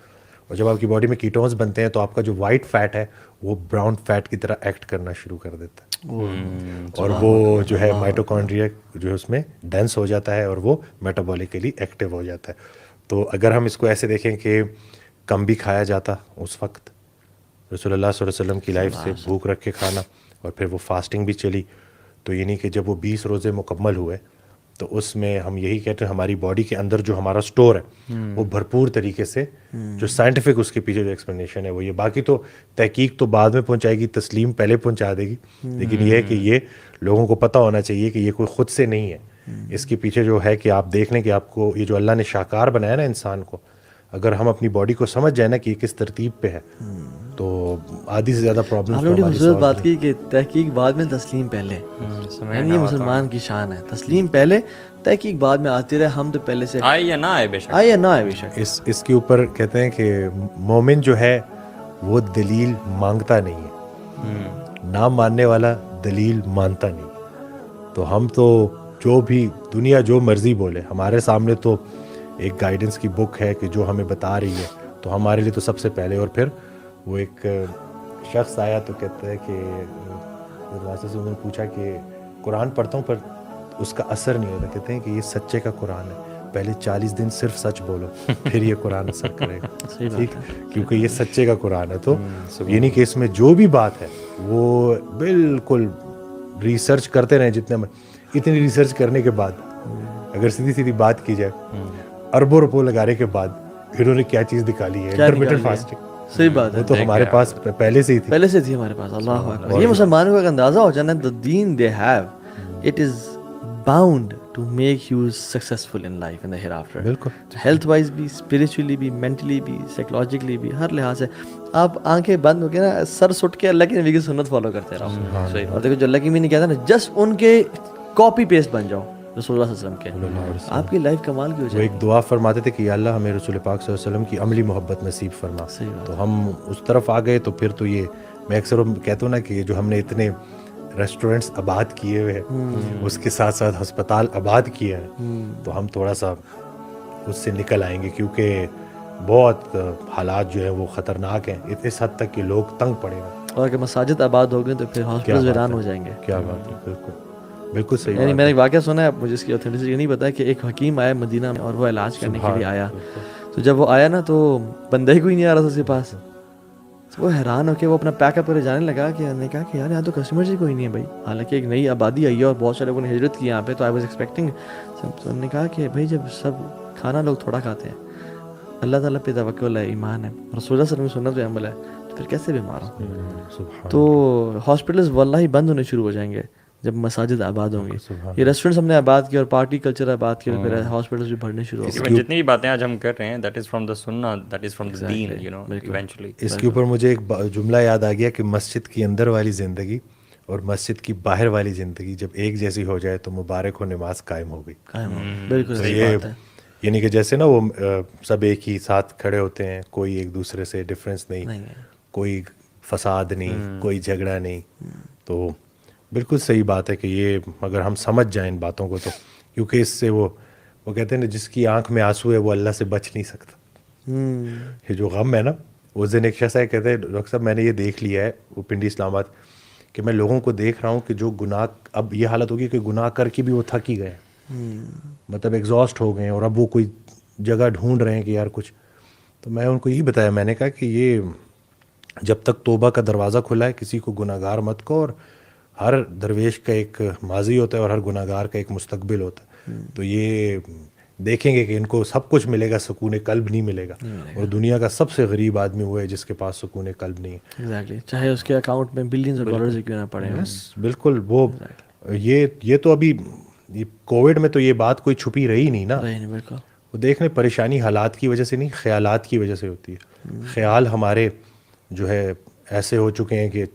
اور جب آپ کی باڈی میں کیٹونز بنتے ہیں تو آپ کا جو وائٹ فیٹ ہے وہ براؤن فیٹ کی طرح ایکٹ کرنا شروع کر دیتا ہے, اور وہ جو ہے مائٹوکونڈریا جو ہے اس میں ڈینس ہو جاتا ہے اور وہ میٹابولکلی ایکٹیو ہو جاتا ہے. تو اگر ہم اس کو ایسے دیکھیں کہ کم بھی کھایا جاتا اس وقت, رسول اللہ صلی اللہ علیہ وسلم کی لائف سے بھوک رکھ کے کھانا, اور پھر وہ فاسٹنگ بھی چلی, تو یعنی کہ جب وہ 20 روزے مکمل ہوئے تو اس میں ہم یہی کہتے ہیں ہماری باڈی کے اندر جو ہمارا سٹور ہے وہ بھرپور طریقے سے, جو سائنٹیفک اس کے پیچھے جو ایکسپلینیشن ہے وہ یہ, باقی تو تحقیق تو بعد میں پہنچائے گی, تسلیم پہلے پہنچا دے گی, لیکن یہ ہے کہ یہ لوگوں کو پتہ ہونا چاہیے کہ یہ کوئی خود سے نہیں ہے, اس کے پیچھے جو ہے کہ آپ دیکھ لیں کہ آپ کو یہ جو اللہ نے شاہکار بنایا نا انسان کو, اگر ہم اپنی باڈی کو سمجھ جائیں نا کہ یہ کس ترتیب پہ ہے تو آدھی سے زیادہ پرابلم. آپ نے خوبصورت بات کی کہ تحقیق بعد میں تسلیم پہلے, یعنی یہ مسلمان کی شان ہے, تسلیم پہلے تحقیق بعد میں آتی رہے, ہم تو پہلے سے آئے یا نہ آئے بے شک, آئے یا نہ آئے بے شک. اس کے اوپر کہتے ہیں کہ مومن جو ہے وہ دلیل مانگتا نہیں ہے, نہ ماننے والا دلیل مانتا نہیں. تو ہم تو جو بھی دنیا جو مرضی بولے, ہمارے سامنے تو ایک گائیڈنس کی بک ہے کہ جو ہمیں بتا رہی ہے, تو ہمارے لیے تو سب سے پہلے. اور پھر وہ ایک شخص آیا تو کہتا ہے کہ واسطے سے انہوں نے پوچھا کہ قرآن پڑھتا ہوں پر اس کا اثر نہیں ہوتا, کہتے ہیں کہ یہ سچے کا قرآن ہے, پہلے 40 دن صرف سچ بولو پھر یہ قرآن اثر کرے گا, ٹھیک, کیونکہ یہ سچے کا قرآن ہے. تو یعنی کہ اس میں جو بھی بات ہے وہ بالکل ریسرچ کرتے رہیں, جتنے میں اتنی ریسرچ کرنے کے بعد اگر سیدھی سیدھی بات کی جائے, اربوں روپوں لگانے کے بعد انہوں نے کیا چیز نکالی ہے, انٹرمیٹنٹ فاسٹنگ. صحیح بات ہے, وہ تو ہمارے پاس پہلے سے ہی تھی, پہلے سے تھی ہمارے پاس. اللہ اکبر. یہ مسلمانوں کا اندازہ ہو جانا, the deen they have, it is bound to make you successful in life in the hereafter. بالکل ہیلتھ وائز بھی, اسپریچولی بھی, مینٹلی بھی, سائیکولوجیکلی بھی, ہر لحاظ سے. آپ آنکھیں بند ہو کے نا سر سٹ کے اللہ کی نبی کی سنت فالو کرتے رہو, اور دیکھو جو اللہ کی نبی نے کہا تھا نا, جسٹ ان کے کاپی پیسٹ بن جاؤ رسول اللہ صلی اللہ علیہ وسلم کے, آپ کی لائف کمال کی ہو وہ جائے. ایک دعا فرماتے تھے کہ یا اللہ ہمیں رسول پاک صلی اللہ علیہ وسلم کی عملی محبت نصیب فرما. تو ہم اس طرف آ گئے, تو پھر تو یہ میں اکثر کہتا ہوں نا کہ جو ہم نے اتنے ریسٹورینٹس آباد کیے ہوئے ہیں, اس کے ساتھ ساتھ ہسپتال آباد کیے ہیں, تو ہم تھوڑا سا اس سے نکل آئیں گے, کیونکہ بہت حالات جو ہیں وہ خطرناک ہیں اس حد تک کہ لوگ تنگ پڑے ہیں. اور اگر مساجد آباد ہو گئے تو پھر ہاسپٹل ویران ہو جائیں گے. کیا بات ہے, بالکل بالکل صحیح. یعنی میں نے ایک واقعہ سنا ہے, مجھے اس کی اوتھینٹسٹی نہیں پتا, کہ ایک حکیم آیا مدینہ میں اور وہ علاج کرنے کے لیے آیا, تو جب وہ آیا نا تو بندہ ہی کوئی نہیں آ رہا تھا اس کے پاس. وہ حیران ہو کے وہ اپنا پیک اپ کرے جانے لگا, کہ نے کہا کہ یار یہاں تو کسٹمرز ہی کوئی نہیں ہے بھائی, حالانکہ ایک نئی آبادی آئی ہے اور بہت سارے لوگوں نے ہجرت کی یہاں پہ, تو آئی واز ایکسپیکٹنگ. تو انہوں نے کہا کہ بھائی جب سب کھانا لوگ تھوڑا کھاتے ہیں, اللہ تعالیٰ پہ توکل ہے, ایمان ہے, رسول اللہ صلی اللہ علیہ وسلم سنت پہ عمل ہے, تو پھر کیسے بیمار ہوں. تو ہاسپٹلز واللہ ہی بند ہونے شروع ہو جائیں گے جب مساجد آباد ہوں گی. یہ ریسٹورینٹس ہم نے آباد کیا اور پارٹی کلچر آباد کیا, پھر ہاسپٹلز بھی بڑھنے شروع ہو گئے. جتنی بھی باتیں آج ہم کر رہے ہیں, دیٹ از فرام دا سنہ, دیٹ از فرام دا دین, یو نو, ایونچولی. اس کے اوپر مجھے ایک جملہ یاد آ گیا کہ مسجد کی اندر والی زندگی اور مسجد کی باہر والی زندگی جب ایک جیسی ہو جائے تو مبارک ہو, نماز قائم ہو گئی. بالکل صحیح بات ہے. یعنی کہ جیسے نا وہ سب ایک ہی ساتھ کھڑے ہوتے ہیں, کوئی ایک دوسرے سے ڈفرینس نہیں, کوئی فساد نہیں, کوئی جھگڑا نہیں. تو بالکل صحیح بات ہے کہ یہ اگر ہم سمجھ جائیں ان باتوں کو, تو کیونکہ اس سے وہ کہتے ہیں نا جس کی آنکھ میں آنسو ہے وہ اللہ سے بچ نہیں سکتا. یہ جو غم ہے نا, اس دن ایک شخص ہے کہتے ہیں ڈاکٹر صاحب میں نے یہ دیکھ لیا ہے وہ پنڈی اسلام آباد, کہ میں لوگوں کو دیکھ رہا ہوں کہ جو گناہ, اب یہ حالت ہوگی کہ گناہ کر کے بھی وہ تھک ہی گئے, مطلب ایگزاسٹ ہو گئے ہیں, اور اب وہ کوئی جگہ ڈھونڈ رہے ہیں کہ یار کچھ. تو میں ان کو یہی بتایا, میں نے کہا کہ یہ جب تک توبہ کا دروازہ کھلا ہے کسی کو گناہ گار مت کو, اور ہر درویش کا ایک ماضی ہوتا ہے اور ہر گناہ گار کا ایک مستقبل ہوتا ہے. تو یہ دیکھیں گے کہ ان کو سب کچھ ملے گا, سکون قلب نہیں ملے گا. اور دنیا کا سب سے غریب آدمی وہ ہے جس کے پاس سکون قلب نہیں ہے. ایگزیکٹلی, چاہے اس کے اکاؤنٹ میں بلینز آف ڈالرز کیوں نہ پڑے. بالکل. وہ یہ تو ابھی کووڈ میں تو یہ بات کوئی چھپی رہی نہیں نا. بالکل. وہ دیکھ لیں, پریشانی حالات کی وجہ سے نہیں, خیالات کی وجہ سے ہوتی ہے. خیال ہمارے جو ہے ایسے ہو چکے ہیں کہ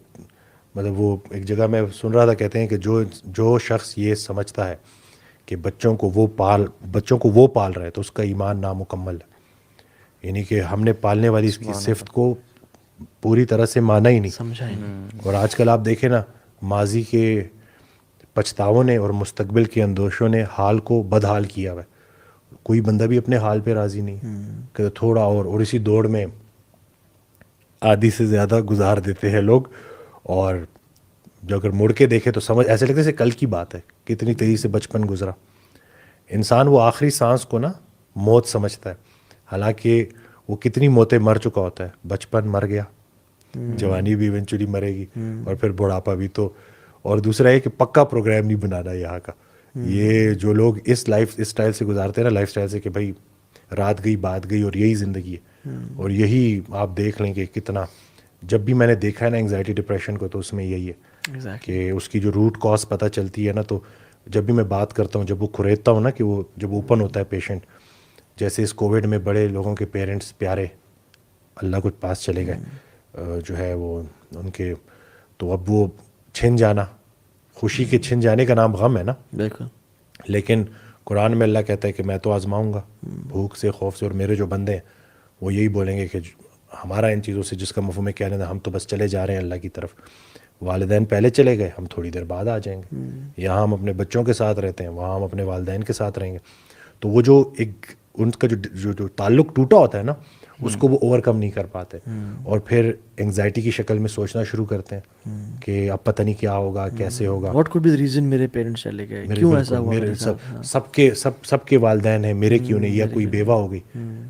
مطلب وہ ایک جگہ میں سن رہا تھا, کہتے ہیں کہ جو شخص یہ سمجھتا ہے کہ بچوں کو وہ پال رہا ہے تو اس کا ایمان نامکمل ہے. یعنی کہ ہم نے پالنے والی اس کی صفت کو پوری طرح سے مانا ہی نہیں سمجھا ہی نہیں. اور آج کل آپ دیکھیں نا ماضی کے پچھتاووں نے اور مستقبل کے اندوشوں نے حال کو بدحال کیا ہوا ہے. کوئی بندہ بھی اپنے حال پہ راضی نہیں کہ تھوڑا اور اسی دوڑ میں آدھی سے زیادہ گزار دیتے ہیں لوگ. اور جو اگر مڑ کے دیکھے تو سمجھ ایسے لگتا ہے جیسے کل کی بات ہے, کتنی تیزی سے بچپن گزرا. انسان وہ آخری سانس کو نا موت سمجھتا ہے, حالانکہ وہ کتنی موتیں مر چکا ہوتا ہے. بچپن مر گیا, جوانی بھی ایونچولی مرے گی, اور پھر بڑھاپا بھی. تو اور دوسرا ہے کہ پکا پروگرام نہیں بنانا یہاں کا. یہ جو لوگ اس اسٹائل سے گزارتے ہیں نا, لائف اسٹائل سے کہ بھائی رات گئی بات گئی اور یہی زندگی ہے. اور یہی آپ دیکھ لیں کہ کتنا, جب بھی میں نے دیکھا ہے نا انگزائٹی ڈپریشن کو, تو اس میں یہی ہے کہ اس کی جو روٹ کاز پتہ چلتی ہے نا, تو جب بھی میں بات کرتا ہوں, جب وہ کھریدتا ہوں نا کہ وہ جب اوپن ہوتا ہے پیشنٹ, جیسے اس کووڈ میں بڑے لوگوں کے پیرنٹس پیارے اللہ کے پاس چلے گئے جو ہے وہ ان کے, تو اب وہ چھن جانا, خوشی کے چھن جانے کا نام غم ہے نا. بالکل. لیکن قرآن میں اللہ کہتا ہے کہ میں تو آزماؤں گا بھوک سے, خوف سے, اور میرے جو بندے ہیں وہ یہی بولیں گے کہ ہمارا ان چیزوں سے جس کا مفہوم ہے کیا لینا, ہم تو بس چلے جا رہے ہیں اللہ کی طرف. والدین پہلے چلے گئے, ہم تھوڑی دیر بعد آ جائیں گے. یہاں ہم اپنے بچوں کے ساتھ رہتے ہیں, وہاں ہم اپنے والدین کے ساتھ رہیں گے. تو وہ جو ایک ان کا جو تعلق ٹوٹا ہوتا ہے نا, اس کو وہ اوور کم نہیں کر پاتے, اور پھر انگزائٹی کی شکل میں سوچنا شروع کرتے ہیں کہ اب پتہ نہیں کیا ہوگا, کیسے ہوگا. What could be the reason میرے پیرنٹس چلے گئے, کیوں ایسا ہوا, سب کے والدین ہیں, میرے کیوں نہیں, یا کوئی بیوہ ہو گئی,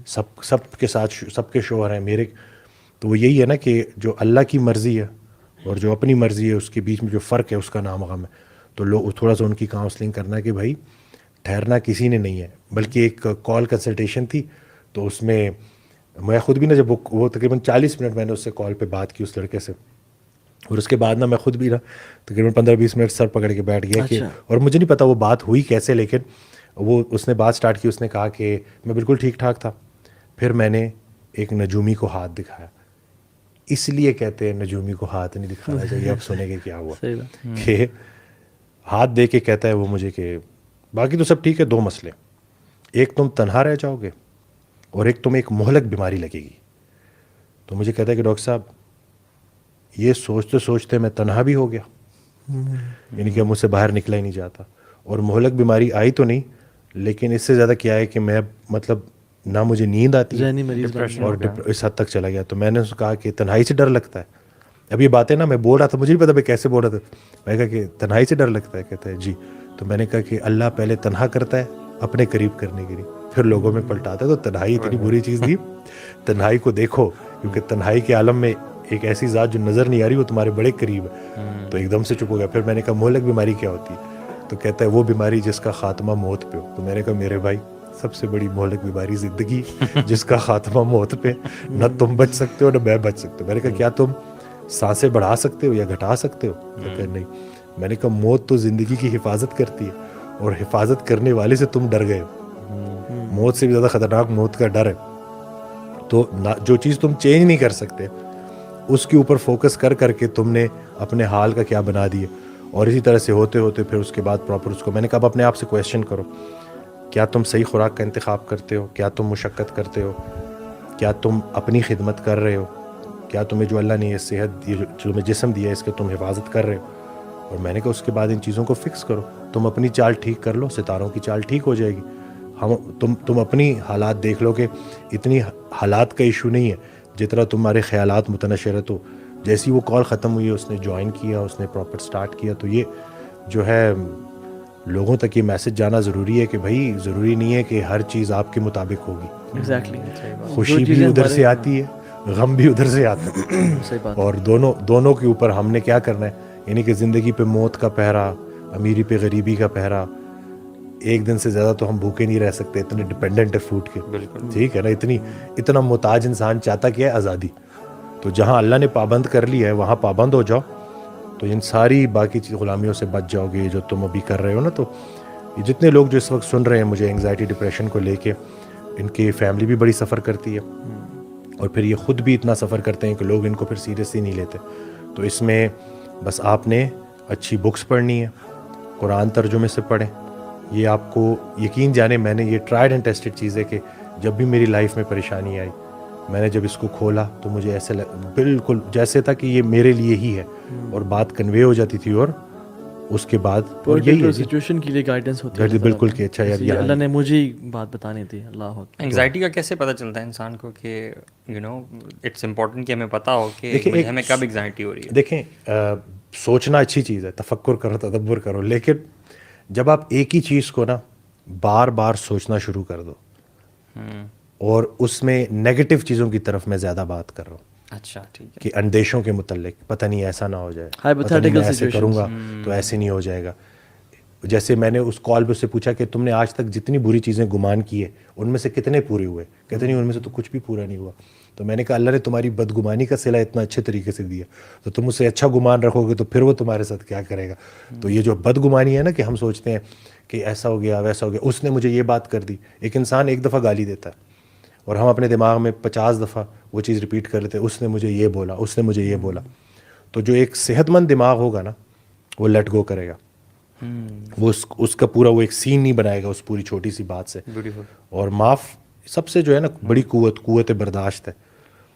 سب کے ساتھ سب کے شوہر ہیں میرے. تو وہ یہی ہے نا کہ جو اللہ کی مرضی ہے اور جو اپنی مرضی ہے, اس کے بیچ میں جو فرق ہے اس کا نام غم ہے. تو لوگ تھوڑا سا ان کی کاؤنسلنگ کرنا ہے کہ بھائی ٹھہرنا کسی نے نہیں ہے, بلکہ ایک کال کنسلٹیشن تھی. تو اس میں میں خود بھی نا, جب وہ تقریباً 40 منٹ میں نے اس سے کال پہ بات کی اس لڑکے سے, اور اس کے بعد نا میں خود بھی نا تقریباً 15-20 منٹ سر پکڑ کے بیٹھ گیا کہ, اور مجھے نہیں پتا وہ بات ہوئی کیسے, لیکن وہ اس نے بات سٹارٹ کی. اس نے کہا کہ میں بالکل ٹھیک ٹھاک تھا, پھر میں نے ایک نجومی کو ہاتھ دکھایا. اس لیے کہتے ہیں نجومی کو ہاتھ نہیں دکھانا چاہیے. اب سنیں گے کیا ہوا کہ ہاتھ دے کے کہتا ہے وہ مجھے کہ باقی تو سب ٹھیک ہے, 2 مسئلے, ایک تم تنہا رہ جاؤ گے, اور ایک تمہیں ایک مہلک بیماری لگے گی. تو مجھے کہتا ہے کہ ڈاکٹر صاحب یہ سوچتے سوچتے میں تنہا بھی ہو گیا, یعنی کہ مجھ سے باہر نکلا ہی نہیں جاتا, اور مہلک بیماری آئی تو نہیں, لیکن اس سے زیادہ کیا ہے کہ میں مطلب نہ مجھے نیند آتی ہے اور اس حد تک چلا گیا. تو میں نے اس کو کہا کہ تنہائی سے ڈر لگتا ہے. اب یہ باتیں نا میں بول رہا تھا, مجھے بھی پتا میں کیسے بول رہا تھا. میں کہا کہ تنہائی سے ڈر لگتا ہے, کہتا ہے جی. تو میں نے کہا کہ اللہ پہلے تنہا کرتا ہے اپنے قریب کرنے کے لیے, پھر لوگوں میں پلٹاتا ہے. تو تنہائی اتنی بری چیز نہیں, تنہائی کو دیکھو, کیونکہ تنہائی کے عالم میں ایک ایسی ذات جو نظر نہیں آ رہی وہ تمہارے بڑے قریب ہے. تو ایک دم سے چپ ہو گیا. پھر میں نے کہا مہلک بیماری کیا ہوتی ہے؟ تو کہتا ہے وہ بیماری جس کا خاتمہ موت پہ ہو. تو میں نے کہا میرے بھائی سب سے بڑی مہلک بیماری زندگی جس کا خاتمہ موت پہ, نہ تم بچ سکتے ہو نہ میں بچ سکتے ہو. میں نے کہا کیا تم سانسیں بڑھا سکتے ہو یا گھٹا سکتے ہو؟ کہ نہیں. میں نے کہا موت تو زندگی کی حفاظت کرتی ہے, اور حفاظت کرنے والے سے تم ڈر گئے ہو. موت سے بھی زیادہ خطرناک موت کا ڈر ہے. تو جو چیز تم چینج نہیں کر سکتے اس کے اوپر فوکس کر کر کے تم نے اپنے حال کا کیا بنا دیے. اور اسی طرح سے ہوتے ہوتے پھر اس کے بعد پراپر اس کو میں نے کہا اب اپنے آپ سے کویشچن کرو, کیا تم صحیح خوراک کا انتخاب کرتے ہو؟ کیا تم مشقت کرتے ہو؟ کیا تم اپنی خدمت کر رہے ہو؟ کیا تمہیں جو اللہ نے یہ صحت جو تمہیں جسم دیا ہے اس کے تم حفاظت کر رہے ہو؟ اور میں نے کہا اس کے بعد ان چیزوں کو فکس کرو. تم اپنی چال ٹھیک کر لو, ستاروں کی چال ٹھیک ہو جائے گی. تم اپنی حالات دیکھ لو کہ اتنی حالات کا ایشو نہیں ہے جتنا تمہارے خیالات متنشر ہے. تو جیسی وہ کال ختم ہوئی, اس نے جوائن کیا, اس نے پراپر سٹارٹ کیا. تو یہ جو ہے لوگوں تک یہ میسج جانا ضروری ہے کہ بھائی ضروری نہیں ہے کہ ہر چیز آپ کے مطابق ہوگی. ایگزیکٹلی, خوشی بھی ادھر سے آتی ہے, غم بھی ادھر سے آتا ہے, اور دونوں کے اوپر ہم نے کیا کرنا ہے. یعنی کہ زندگی پہ موت کا پہرا, امیری پہ غریبی کا پہرا. ایک دن سے زیادہ تو ہم بھوکے نہیں رہ سکتے, اتنے ڈپینڈنٹ ہے فوڈ کے. ٹھیک ہے نا, اتنا محتاج انسان چاہتا کیا ہے؟ آزادی. تو جہاں اللہ نے پابند کر لی ہے وہاں پابند ہو جاؤ, تو ان ساری باقی غلامیوں سے بچ جاؤ گے جو تم ابھی کر رہے ہو نا. تو یہ جتنے لوگ جو اس وقت سن رہے ہیں مجھے انگزائٹی ڈپریشن کو لے کے, ان کی فیملی بھی بڑی سفر کرتی ہے, اور پھر یہ خود بھی اتنا سفر کرتے ہیں کہ لوگ ان کو پھر سیریسلی نہیں لیتے. تو اس میں بس آپ نے اچھی بکس پڑھنی ہے, قرآن ترجمے سے پڑھیں. یہ آپ کو یقین جانے میں نے یہ ٹرائیڈ اینڈ ٹیسٹڈ چیز ہے کہ جب بھی میری لائف میں پریشانی آئی میں نے جب اس کو کھولا تو مجھے ایسے بالکل جیسے تھا کہ یہ میرے لیے ہی ہے, اور بات کنوے ہو جاتی تھی, اور اس کے بعد اور یہی ہے سچویشن کے لیے گائیڈنس ہوتی ہے بالکل کہ اچھا یار اللہ نے مجھے بات بتانی تھی. اللہ انگزائٹی کا کیسے پتہ چلتا ہے انسان کو کہ یو نو اٹس امپورٹنٹ کہ ہمیں پتہ ہو کہ ہمیں کب انگزائٹی ہو رہی ہے؟ دیکھیں سوچنا اچھی چیز ہے, تفکر کرو, تدبر کرو, لیکن جب آپ ایک ہی چیز کو نا بار بار سوچنا شروع کر دو, اور اس میں نیگیٹو چیزوں کی طرف میں زیادہ بات کر رہا ہوں, اچھا ٹھیک ہے, کہ اندیشوں کے متعلق, پتہ نہیں ایسا نہ ہو جائے, پتہ نہیں میں ایسے کروں گا تو ایسے نہیں ہو جائے گا. جیسے میں نے اس کال پہ اس سے پوچھا کہ تم نے آج تک جتنی بری چیزیں گمان کی ہے ان میں سے کتنے پورے ہوئے؟ کہتے نہیں ان میں سے تو کچھ بھی پورا نہیں ہوا. تو میں نے کہا اللہ نے تمہاری بدگمانی کا صلہ اتنا اچھے طریقے سے دیا, تو تم اس سے اچھا گمان رکھو گے تو پھر وہ تمہارے ساتھ کیا کرے گا. تو یہ جو بدگمانی ہے نا کہ ہم سوچتے ہیں کہ ایسا ہو گیا ویسا ہو گیا, اس نے مجھے یہ بات کر دی. ایک انسان ایک دفعہ گالی دیتا ہے اور ہم اپنے دماغ میں 50 دفعہ وہ چیز ریپیٹ کر لیتے ہیں, اس نے مجھے یہ بولا, اس نے مجھے یہ بولا. تو جو ایک صحت مند دماغ ہوگا نا وہ لیٹ گو کرے گا, وہ اس کا پورا وہ ایک سین نہیں بنائے گا اس پوری چھوٹی سی بات سے. اور معاف سب سے جو ہے نا بڑی قوت برداشت ہے,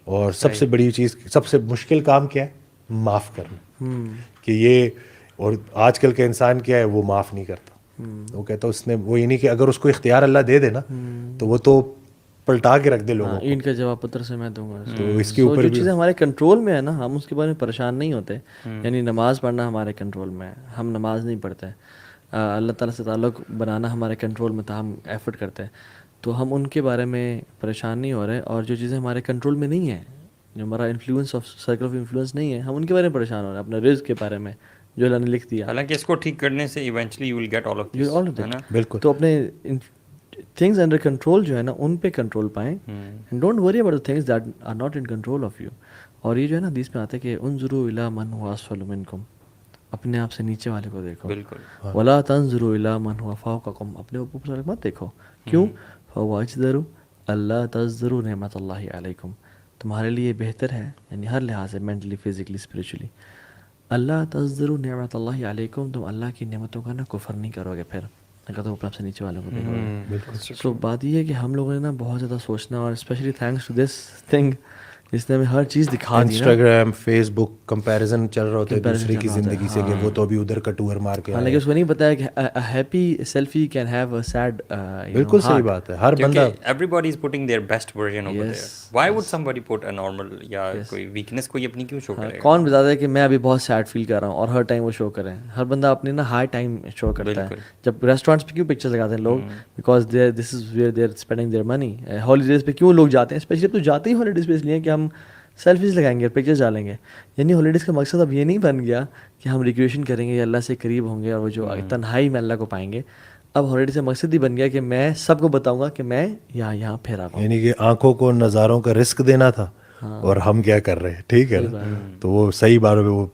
اور سب سے بڑی چیز, سب سے مشکل کام کیا ہے؟ معاف کرنا. کہ یہ, اور آج کل کا انسان کیا ہے, وہ معاف نہیں کرتا. وہ کہتا اس نے وہ یہ نہیں کہ اگر اس کو اختیار اللہ دے دے نا تو وہ تو پلٹا کے رکھ دے لوگوں کو. ان کا جواب پتر سے میں دوں گا. تو اس کے اوپر جو چیزیں ہمارے کنٹرول میں ہے نا, ہم اس کے بارے میں پریشان نہیں ہوتے. یعنی نماز پڑھنا ہمارے کنٹرول میں ہے, ہم نماز نہیں پڑھتے. اللہ تعالیٰ سے تعلق بنانا ہمارے کنٹرول میں تھا, ہم ایفرٹ کرتے ہیں, تو ہم ان کے بارے میں پریشان نہیں ہو رہے. اور جو چیزیں ہمارے کنٹرول میں نہیں ہیں, جو ہمارا influence of circle of influence نہیں ہے, ہم ان کے بارے میں پریشان ہو رہے ہیں. اپنے رزق کے بارے میں جو اللہ نے لکھ دیا, حالانکہ اس کو ٹھیک کرنے سے eventually you will get all of this, ہے نا. بالکل. تو اپنے تھنگز انڈر کنٹرول جو ہے نا ان پہ کنٹرول پائیں. Don't worry about the things that are not in control of you. اور یہ جو ہے نا حدیث میں آتا ہے کہ انظروا الی من هو اسفل منکم, اپنے آپ سے نیچے والے کو دیکھو. بالکل. ولا تنظروا الی من هو فوقکم, اپنے اوپر سے مت دیکھو. کیوں؟ فهو اجدر الا تزدروا نعمت اللہ علیکم, تمہارے لیے بہتر ہے, یعنی ہر لحاظ سے, مینٹلی, فزیکلی, اسپریچولی, اللہ تزدروا نعمت اللہ علیکم, تم اللہ کی نعمتوں کا نا کفر نہیں کرو گے. پھر اگر تو اوپر سے نیچے والوں کو دیکھو گے. سو بات یہ ہے کہ ہم لوگوں نے نا بہت زیادہ سوچنا, اور specially thanks to this thing جس نے ہمیں ہر چیز دکھا دی. انسٹاگرام, فیس بک, کمپیریزن چل رہا ہوتا ہے دوسرے کی زندگی سے, کہ وہ تو ابھی ادھر کا ٹور مار کے, حالانکہ اس کو نہیں بتایا کہ happy selfie can have a sad. بالکل صحیح بات ہے. ہر بندہ, everybody is putting their best version over there. Why would somebody put a normal یا کوئی ویکنس کوئی اپنی کیوں شو کرے گا؟ کون بتاتا ہے کہ میں ابھی بہت سیڈ فیل کر رہا ہوں, اور ہر ٹائم وہ شو کریں. ہر بندہ اپنی نا ہائی ٹائم شو کرتا ہے. جب ریسٹورینٹس پہ کیوں پکچر لگاتے ہیں لوگ؟ Because this is where they are spending their money. Holidays پہ کیوں لوگ جاتے ہیں؟ اسپیشلی اب تو جاتے ہی ہالیڈیز پہ اس لیے کہ ہم سیلفیز لگائیں گے, پکچرز ڈالیں گے. یعنی ہالیڈیز کا مقصد اب یہ نہیں بن گیا کہ ہم ریکریشن کریں گے یا اللہ سے قریب ہوں گے اور وہ جو تنہائی میں اللہ کو پائیں گے. اب ہالیڈیز کا مقصد ہی بن گیا کہ میں سب کو بتاؤں گا کہ میں یہاں پھیرا ہوں. یعنی کہ آنکھوں کو نظاروں کا رزق دینا تھا, اور ہم کیا کر رہے ہیں. ٹھیک ہے نا, تو وہ صحیح بات ہے. وہ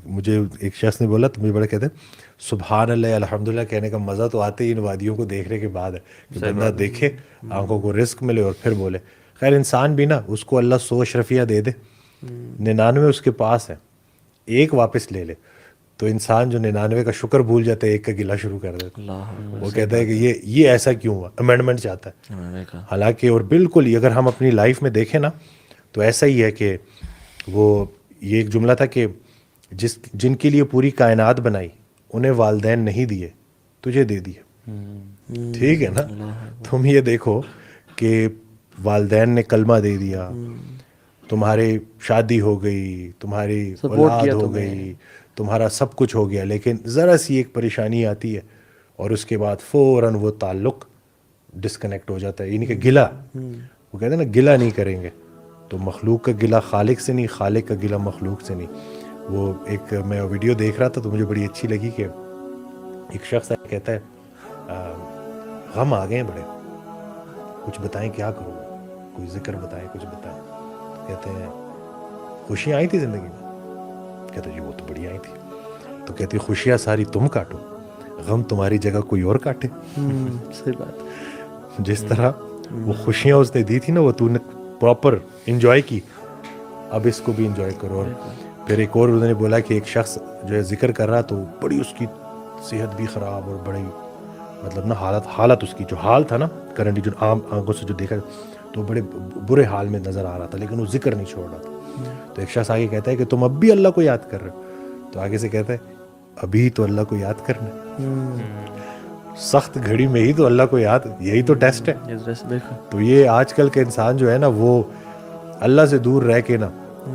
مجھے ایک شخص نے بولا, تو مجھے بڑا کہتے ہیں سبحان اللہ الحمدللہ کہنے کا مزہ تو آتے ہی ان وادیوں کو دیکھنے کے بعد ہے, کہ بندہ دیکھے, آنکھوں کو رزق ملے, اور پھر بولے. خیر انسان بھی نا, اس کو اللہ 100 اشرفیہ دے دے, 99 اس کے پاس ہے, ایک واپس لے لے, تو انسان جو 99 کا شکر بھول جاتا ہے, ایک کا گلہ شروع کر دیتا ہے. وہ کہتا ہے کہ یہ ایسا کیوں ہوا, امینڈمنٹ چاہتا ہے. حالانکہ اور بالکل ہی اگر ہم اپنی لائف میں دیکھیں نا تو ایسا ہی ہے کہ وہ یہ ایک جملہ تھا کہ جن کے لیے پوری کائنات بنائی انہیں والدین نہیں دیے, تجھے دے دیے. ٹھیک ہے نا. تم یہ دیکھو کہ والدین نے کلمہ دے دیا, تمہاری شادی ہو گئی, تمہاری اولاد ہو گئی, تمہارا سب کچھ ہو گیا, لیکن ذرا سی ایک پریشانی آتی ہے اور اس کے بعد فوراً وہ تعلق ڈسکنیکٹ ہو جاتا ہے. یعنی کہ گلہ, وہ کہتے ہیں نا گلہ نہیں کریں گے. تو مخلوق کا گلہ خالق سے نہیں, خالق کا گلہ مخلوق سے نہیں. وہ ایک میں ویڈیو دیکھ رہا تھا تو مجھے بڑی اچھی لگی کہ ایک شخص کہتا ہے غم آ گئے ہیں بڑے, کچھ بتائیں کیا کروں, کوئی ذکر بتائیں, کچھ بتائیں. کہتے ہیں خوشیاں آئی تھی زندگی میں؟ کہتے جی وہ تو بڑی آئی تھی. تو کہتی خوشیاں ساری تم کاٹو, غم تمہاری جگہ کوئی اور کاٹے. صحیح بات. جس طرح وہ خوشیاں اس نے دی تھی نا, وہ تو نے پراپر انجوائے کی, اب اس کو بھی انجوائے کرو. اور پھر ایک اور انہوں نے بولا کہ ایک شخص جو ہے ذکر کر رہا, تو بڑی اس کی صحت بھی خراب, اور بڑی مطلب نا حالت اس کی جو حال تھا نا کرنٹلی جو عام آنکھوں سے جو دیکھا, تو تو بڑے برے حال میں نظر آ رہا تھا, لیکن وہ ذکر نہیں چھوڑ رہا تھا. تو ایک شخص آگے کہتا ہے کہ تم اب بھی اللہ کو یاد کر رہے ہو, تو آگے سے کہتا ہے ابھی تو اللہ کو یاد کرنا ہے, سخت گھڑی میں ہی تو اللہ کو یاد, یہی تو ٹیسٹ ہے. تو یہ آج کل کے انسان جو ہے نا وہ اللہ سے دور رہ کے نا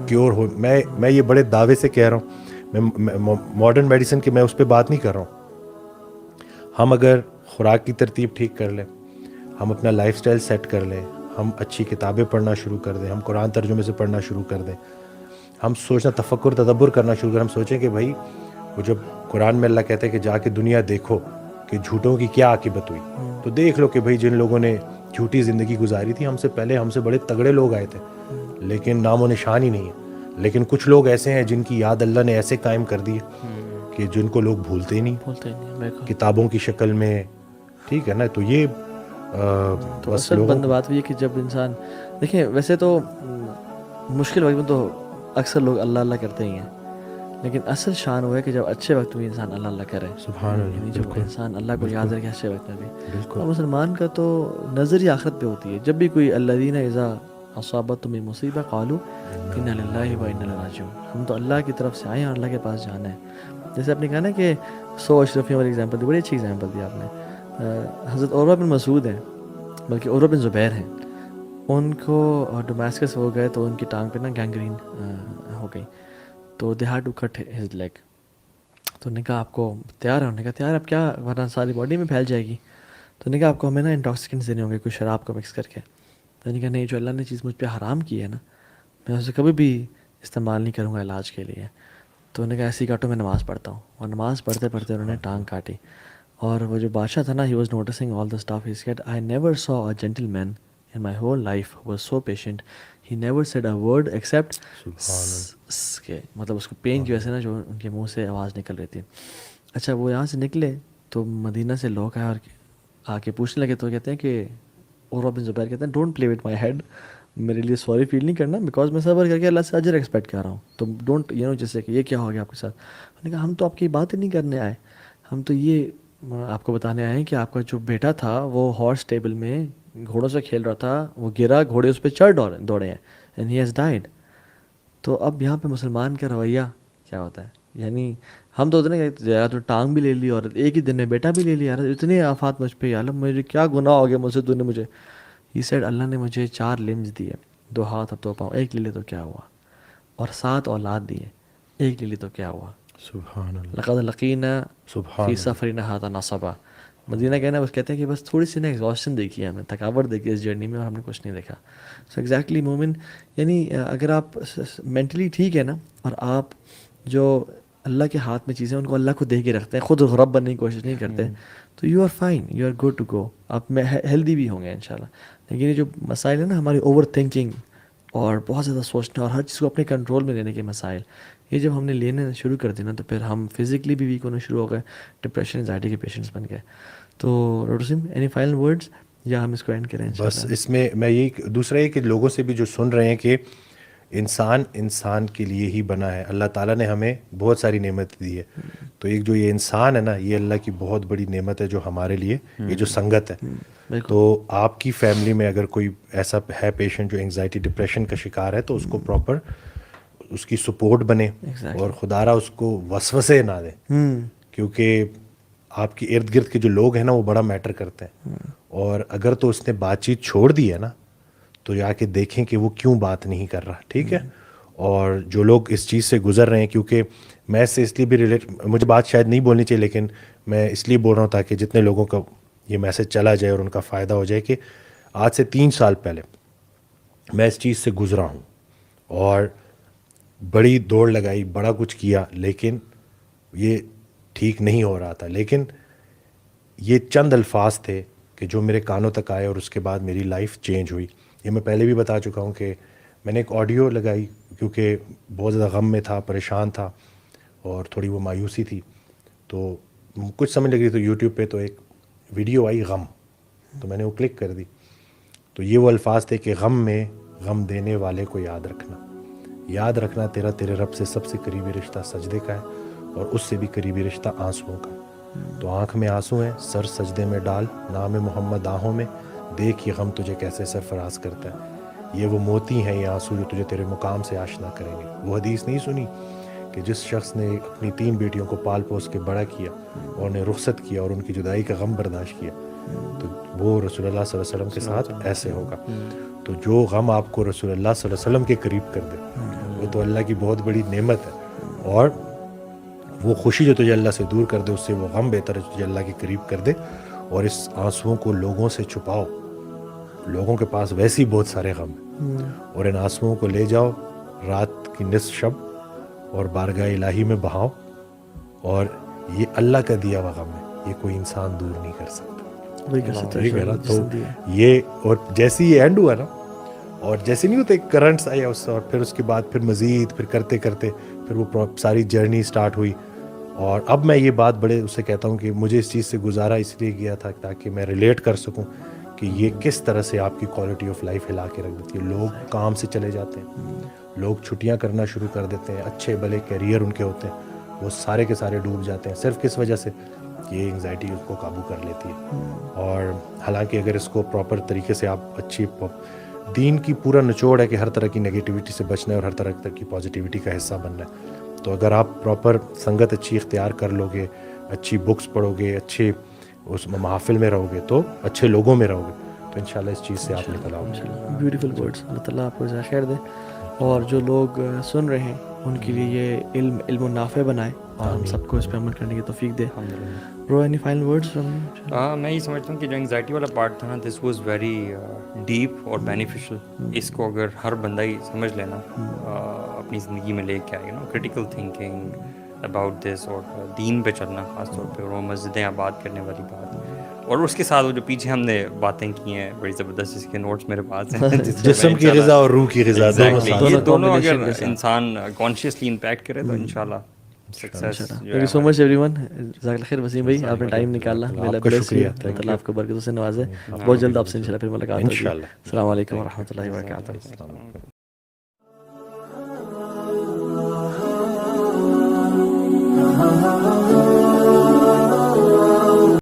کیور ہو. میں یہ بڑے دعوے سے کہہ رہا ہوں, میں ماڈرن میڈیسن کی میں اس پہ بات نہیں کر رہا ہوں. ہم اگر خوراک کی ترتیب ٹھیک کر لیں, ہم اپنا لائف سٹائل سیٹ کر لیں, ہم اچھی کتابیں پڑھنا شروع کر دیں, ہم قرآن ترجمے سے پڑھنا شروع کر دیں, ہم سوچنا تفکر تدبر کرنا شروع کریں, ہم سوچیں کہ بھائی وہ جب قرآن میں اللہ کہتا ہے کہ جا کے دنیا دیکھو کہ جھوٹوں کی کیا عاقبت ہوئی, تو دیکھ لو کہ بھائی جن لوگوں نے جھوٹی زندگی گزاری تھی, ہم سے پہلے ہم سے بڑے تگڑے لوگ آئے تھے لیکن نام و نشان ہی نہیں ہے. لیکن کچھ لوگ ایسے ہیں جن کی یاد اللہ نے ایسے قائم کر دی ہے کہ جن کو لوگ بھولتے ہی نہیں کتابوں کی شکل میں, ٹھیک ہے نا. تو یہ تو اصل بند بات بھی ہے کہ جب انسان دیکھیں, ویسے تو مشکل وقت میں تو اکثر لوگ اللہ اللہ کرتے ہی ہیں, لیکن اصل شان وہ ہے کہ جب اچھے وقت میں انسان اللہ اللہ کرے, سبحان اللہ, یعنی جب انسان اللہ کو یاد رکھے اچھے وقت میں بھی. اور مسلمان کا تو نظر ہی آخرت پہ ہوتی ہے. جب بھی کوئی الذین اذا اصابتہم مصیبہ قالوا انا للہ و انا الیہ راجعون, ہم تو اللہ کی طرف سے آئے ہیں اور اللہ کے پاس جانا ہے. جیسے آپ نے کہا نا کہ 100 اشرفیوں والی ایگزامپل دی, بڑی اچھی ایگزامپل دی آپ نے. حضرت عروہ بن مسعود ہیں, بلکہ عروہ بن زبیر ہیں, ان کو ڈومیسکس ہو گئے تو ان کی ٹانگ پہ نا گینگرین ہو گئی, تو they had to cut his leg. تو نے کہا آپ کو تیار ہے, انہوں نے کہا تیار, اب کیا ورنہ ساری باڈی میں پھیل جائے گی. تو نے کہا آپ کو ہمیں نا انٹاکسیکنٹس دینے ہوں گے, کوئی شراب کو مکس کر کے. تو نے کہا نہیں, جو اللہ نے چیز مجھ پہ حرام کی ہے نا میں اسے کبھی بھی استعمال نہیں کروں گا علاج کے لیے. تو انہوں نے کہا ایسی کاٹو, میں نماز پڑھتا ہوں. اور نماز پڑھتے پڑھتے انہوں نے ٹانگ کاٹی. اور وہ جو بادشاہ تھا نا, he was noticing all the staff, he said I never saw a gentleman in my whole life who was so patient, he never said a word except کے, مطلب اس کو پین کی وجہ سے نا جو ان کے منہ سے آواز نکل رہی تھی. اچھا وہ یہاں سے نکلے تو مدینہ سے لوگ آئے اور آ کے پوچھنے لگے, تو کہتے ہیں کہ عروہ بن زبیر کہتے ہیں don't play with my head, میرے لیے سوری فیل نہیں کرنا, بیکاز میں صبر کر کے اللہ سے اجر ایکسپیکٹ کر رہا ہوں. تو ڈونٹ جیسے کہ یہ کیا ہو گیا آپ کے ساتھ. میں نے کہا ہم تو آپ کی باتیں نہیں کرنے آئے, ہم تو یہ آپ کو بتانے آئے ہیں کہ آپ کا جو بیٹا تھا وہ ہارس ٹیبل میں گھوڑوں سے کھیل رہا تھا, وہ گرا, گھوڑے اس پہ چڑھ دوڑے ہیں, اینڈ ہی ہیز ڈائڈ. تو اب یہاں پہ مسلمان کا رویہ کیا ہوتا ہے, یعنی ہم تو اتنے یار تو ٹانگ بھی لے لی اور ایک ہی دن میں بیٹا بھی لے لیا, یار اتنے آفات مجھ پہ, یار مجھے کیا گناہ ہو گیا مجھ سے, تو نے مجھے یہ سیڈ اللہ نے مجھے 4 لمز دیے, 2 ہاتھ اور 2 پاؤں, ایک لے لے تو کیا ہوا, اور 7 اولاد دیے, ایک لے لی تو کیا ہوا. سبحان اللہ, لقد لقینا فی سفرنا ھذا نصبا. مدینہ کہنا بس کہتے ہیں کہ بس تھوڑی سی نا ایگزاسشن دیکھی ہے ہمیں, تھکاوٹ دیکھی اس جرنی میں, اور ہم نے کچھ نہیں دیکھا. سو ایگزیکٹلی مومن, یعنی اگر آپ مینٹلی ٹھیک ہے نا, اور آپ جو اللہ کے ہاتھ میں چیزیں ان کو اللہ کو دے کے رکھتے ہیں, خود رب بننے کی کوشش نہیں کرتے, تو you are fine, you are good to go, آپ میں ہیلدی بھی ہوں گے انشاءاللہ. لیکن یہ جو مسائل ہیں نا ہماری اوور تھنکنگ اور بہت زیادہ سوچنا اور ہر چیز کو اپنے کنٹرول میں لینے کے مسائل, یہ جب ہم نے لینے شروع کر دینا تو پھر ہم فزیکلی بھی ویک ہونا شروع ہو گئے, ڈپریشن انزائٹی کے پیشنٹس بن گئے. تو doctor same any final words, یا ہم اس کو اینڈ کریں؟ بس اس میں یہی دوسرا یہ کہ لوگوں سے بھی جو سن رہے ہیں کہ انسان کے لیے ہی بنا ہے, اللہ تعالیٰ نے ہمیں بہت ساری نعمت دی ہے, تو ایک جو یہ انسان ہے نا, یہ اللہ کی بہت بڑی نعمت ہے جو ہمارے لیے, یہ جو سنگت ہے. تو آپ کی فیملی میں اگر کوئی ایسا ہے پیشنٹ جو انگزائٹی ڈپریشن کا شکار ہے, تو اس کو پراپر اس کی سپورٹ بنے, اور خدا را اس کو وسوسے نہ دیں, کیونکہ آپ کی ارد گرد کے جو لوگ ہیں نا وہ بڑا میٹر کرتے ہیں. اور اگر تو اس نے بات چیت چھوڑ دی ہے نا, تو جا کے دیکھیں کہ وہ کیوں بات نہیں کر رہا, ٹھیک ہے. اور جو لوگ اس چیز سے گزر رہے ہیں, کیونکہ میں اس سے اس لیے بھی مجھے بات شاید نہیں بولنی چاہیے, لیکن میں اس لیے بول رہا ہوں تاکہ جتنے لوگوں کا یہ میسج چلا جائے اور ان کا فائدہ ہو جائے, کہ آج سے 3 سال پہلے میں اس چیز سے گزرا ہوں, اور بڑی دوڑ لگائی, بڑا کچھ کیا, لیکن یہ ٹھیک نہیں ہو رہا تھا. لیکن یہ چند الفاظ تھے کہ جو میرے کانوں تک آئے, اور اس کے بعد میری لائف چینج ہوئی. یہ میں پہلے بھی بتا چکا ہوں کہ میں نے ایک آڈیو لگائی, کیونکہ بہت زیادہ غم میں تھا, پریشان تھا, اور تھوڑی وہ مایوسی تھی, تو کچھ سمجھ لگ رہی, تو یوٹیوب پہ تو ایک ویڈیو آئی غم, تو میں نے وہ کلک کر دی. تو یہ وہ الفاظ تھے کہ غم میں غم دینے والے کو یاد رکھنا تیرے رب سے سب سے قریبی رشتہ سجدے کا ہے, اور اس سے بھی قریبی رشتہ آنسوؤں کا. تو آنکھ میں آنسو ہیں, سر سجدے میں ڈال, نام محمد آہوں میں, دیکھ یہ غم تجھے کیسے سرفراز کرتا ہے، یہ وہ موتی ہیں یہ آنسو جو تجھے تیرے مقام سے آشنا کریں گے۔ وہ حدیث نہیں سنی کہ جس شخص نے اپنی 3 بیٹیوں کو پال پوس کے بڑا کیا اور انہیں رخصت کیا اور ان کی جدائی کا غم برداشت کیا، تو وہ رسول اللہ صلی اللہ علیہ وسلم کے ساتھ ایسے ہوگا۔ تو جو غم آپ کو رسول اللہ صلی اللہ علیہ وسلم کے قریب کر دے وہ تو اللہ کی بہت بڑی نعمت ہے، اور وہ خوشی جو تجھے اللہ سے دور کر دے اس سے وہ غم بہتر ہے جو تجھے اللہ کے قریب کر دے۔ اور اس آنسوؤں کو لوگوں سے چھپاؤ، لوگوں کے پاس ویسے ہی بہت سارے غم ہیں، اور ان آنسوؤں کو لے جاؤ رات کی نصف شب اور بارگاہ الہی میں بہاؤ، اور یہ اللہ کا دیا ہوا غم ہے، یہ کوئی انسان دور نہیں کر سکتا۔ ٹھیک ہے نا؟ تو یہ، اور جیسے یہ اینڈ ہوا نا، اور جیسے نہیں ہوتے کرنٹس آیا اس سے، اور پھر اس کے بعد پھر مزید پھر کرتے کرتے پھر وہ ساری جرنی سٹارٹ ہوئی۔ اور اب میں یہ بات بڑے اسے کہتا ہوں کہ مجھے اس چیز سے گزارا اس لیے کیا تھا تاکہ میں ریلیٹ کر سکوں کہ یہ کس طرح سے آپ کی کوالٹی آف لائف ہلا کے رکھ دیتی ہے۔ لوگ کام سے چلے جاتے ہیں، لوگ چھٹیاں کرنا شروع کر دیتے ہیں، اچھے بھلے کیریئر ان کے ہوتے ہیں، وہ سارے کے سارے ڈوب جاتے ہیں صرف کس وجہ سے کہ یہ انگزائٹی اس کو قابو کر لیتی ہے۔ اور حالانکہ اگر اس کو پراپر طریقے سے آپ اچھی دین کی پورا نچوڑ ہے کہ ہر طرح کی نگیٹیوٹی سے بچنا ہے اور ہر طرح کی پازیٹیوٹی کا حصہ بننا ہے، تو اگر آپ پراپر سنگت اچھی اختیار کر لو گے، اچھی بکس پڑھو گے، اچھے اس محافل میں رہو گے، تو اچھے لوگوں میں رہو گے، تو انشاءاللہ اس چیز سے آپ نکل آؤ گے۔ بیوٹیفل ورڈز، اللہ تعالیٰ آپ کو جزائے خیر دے، اور جو لوگ سن رہے ہیں ان کے لیے یہ علم نافع بنائے اور ہم سب کو اس پہ عمل کرنے کی توفیق دے۔ برو اینی فائنل ورڈز فرام؟ میں یہ سمجھتا ہوں کہ جو انگزائٹی والا پارٹ تھا نا، دس واز ویری ڈیپ اور بینیفیشل۔ اس کو اگر ہر بندہ ہی سمجھ لینا، اپنی زندگی میں لے کے آئے نا، کریٹیکل تھنکنگ اباؤٹ دس، اور دین پہ چلنا خاص طور پہ، اور وہ مسجدیں آباد کرنے والی بات، اور اس کے ساتھ وہ جو پیچھے ہم نے باتیں کی ہیں بڑی زبردست، جس کے نوٹس میرے پاس ہیں، جسم کی غذا اور روح کی غذا یہ دونوں اگر انسان کانشیسلی امپیکٹ کرے تو انشاءاللہ success. Thank you so much every one, جزاک اللہ خیر وسیم بھائی، آپ نے ٹائم نکالا، آپ کا شکریہ، اللہ تعالیٰ آپ کو برکتوں سے نوازے۔ بہت جلد آپ سے انشاءاللہ پھر ملاقات ہوگی۔ السلام علیکم ورحمۃ اللہ وبرکاتہ۔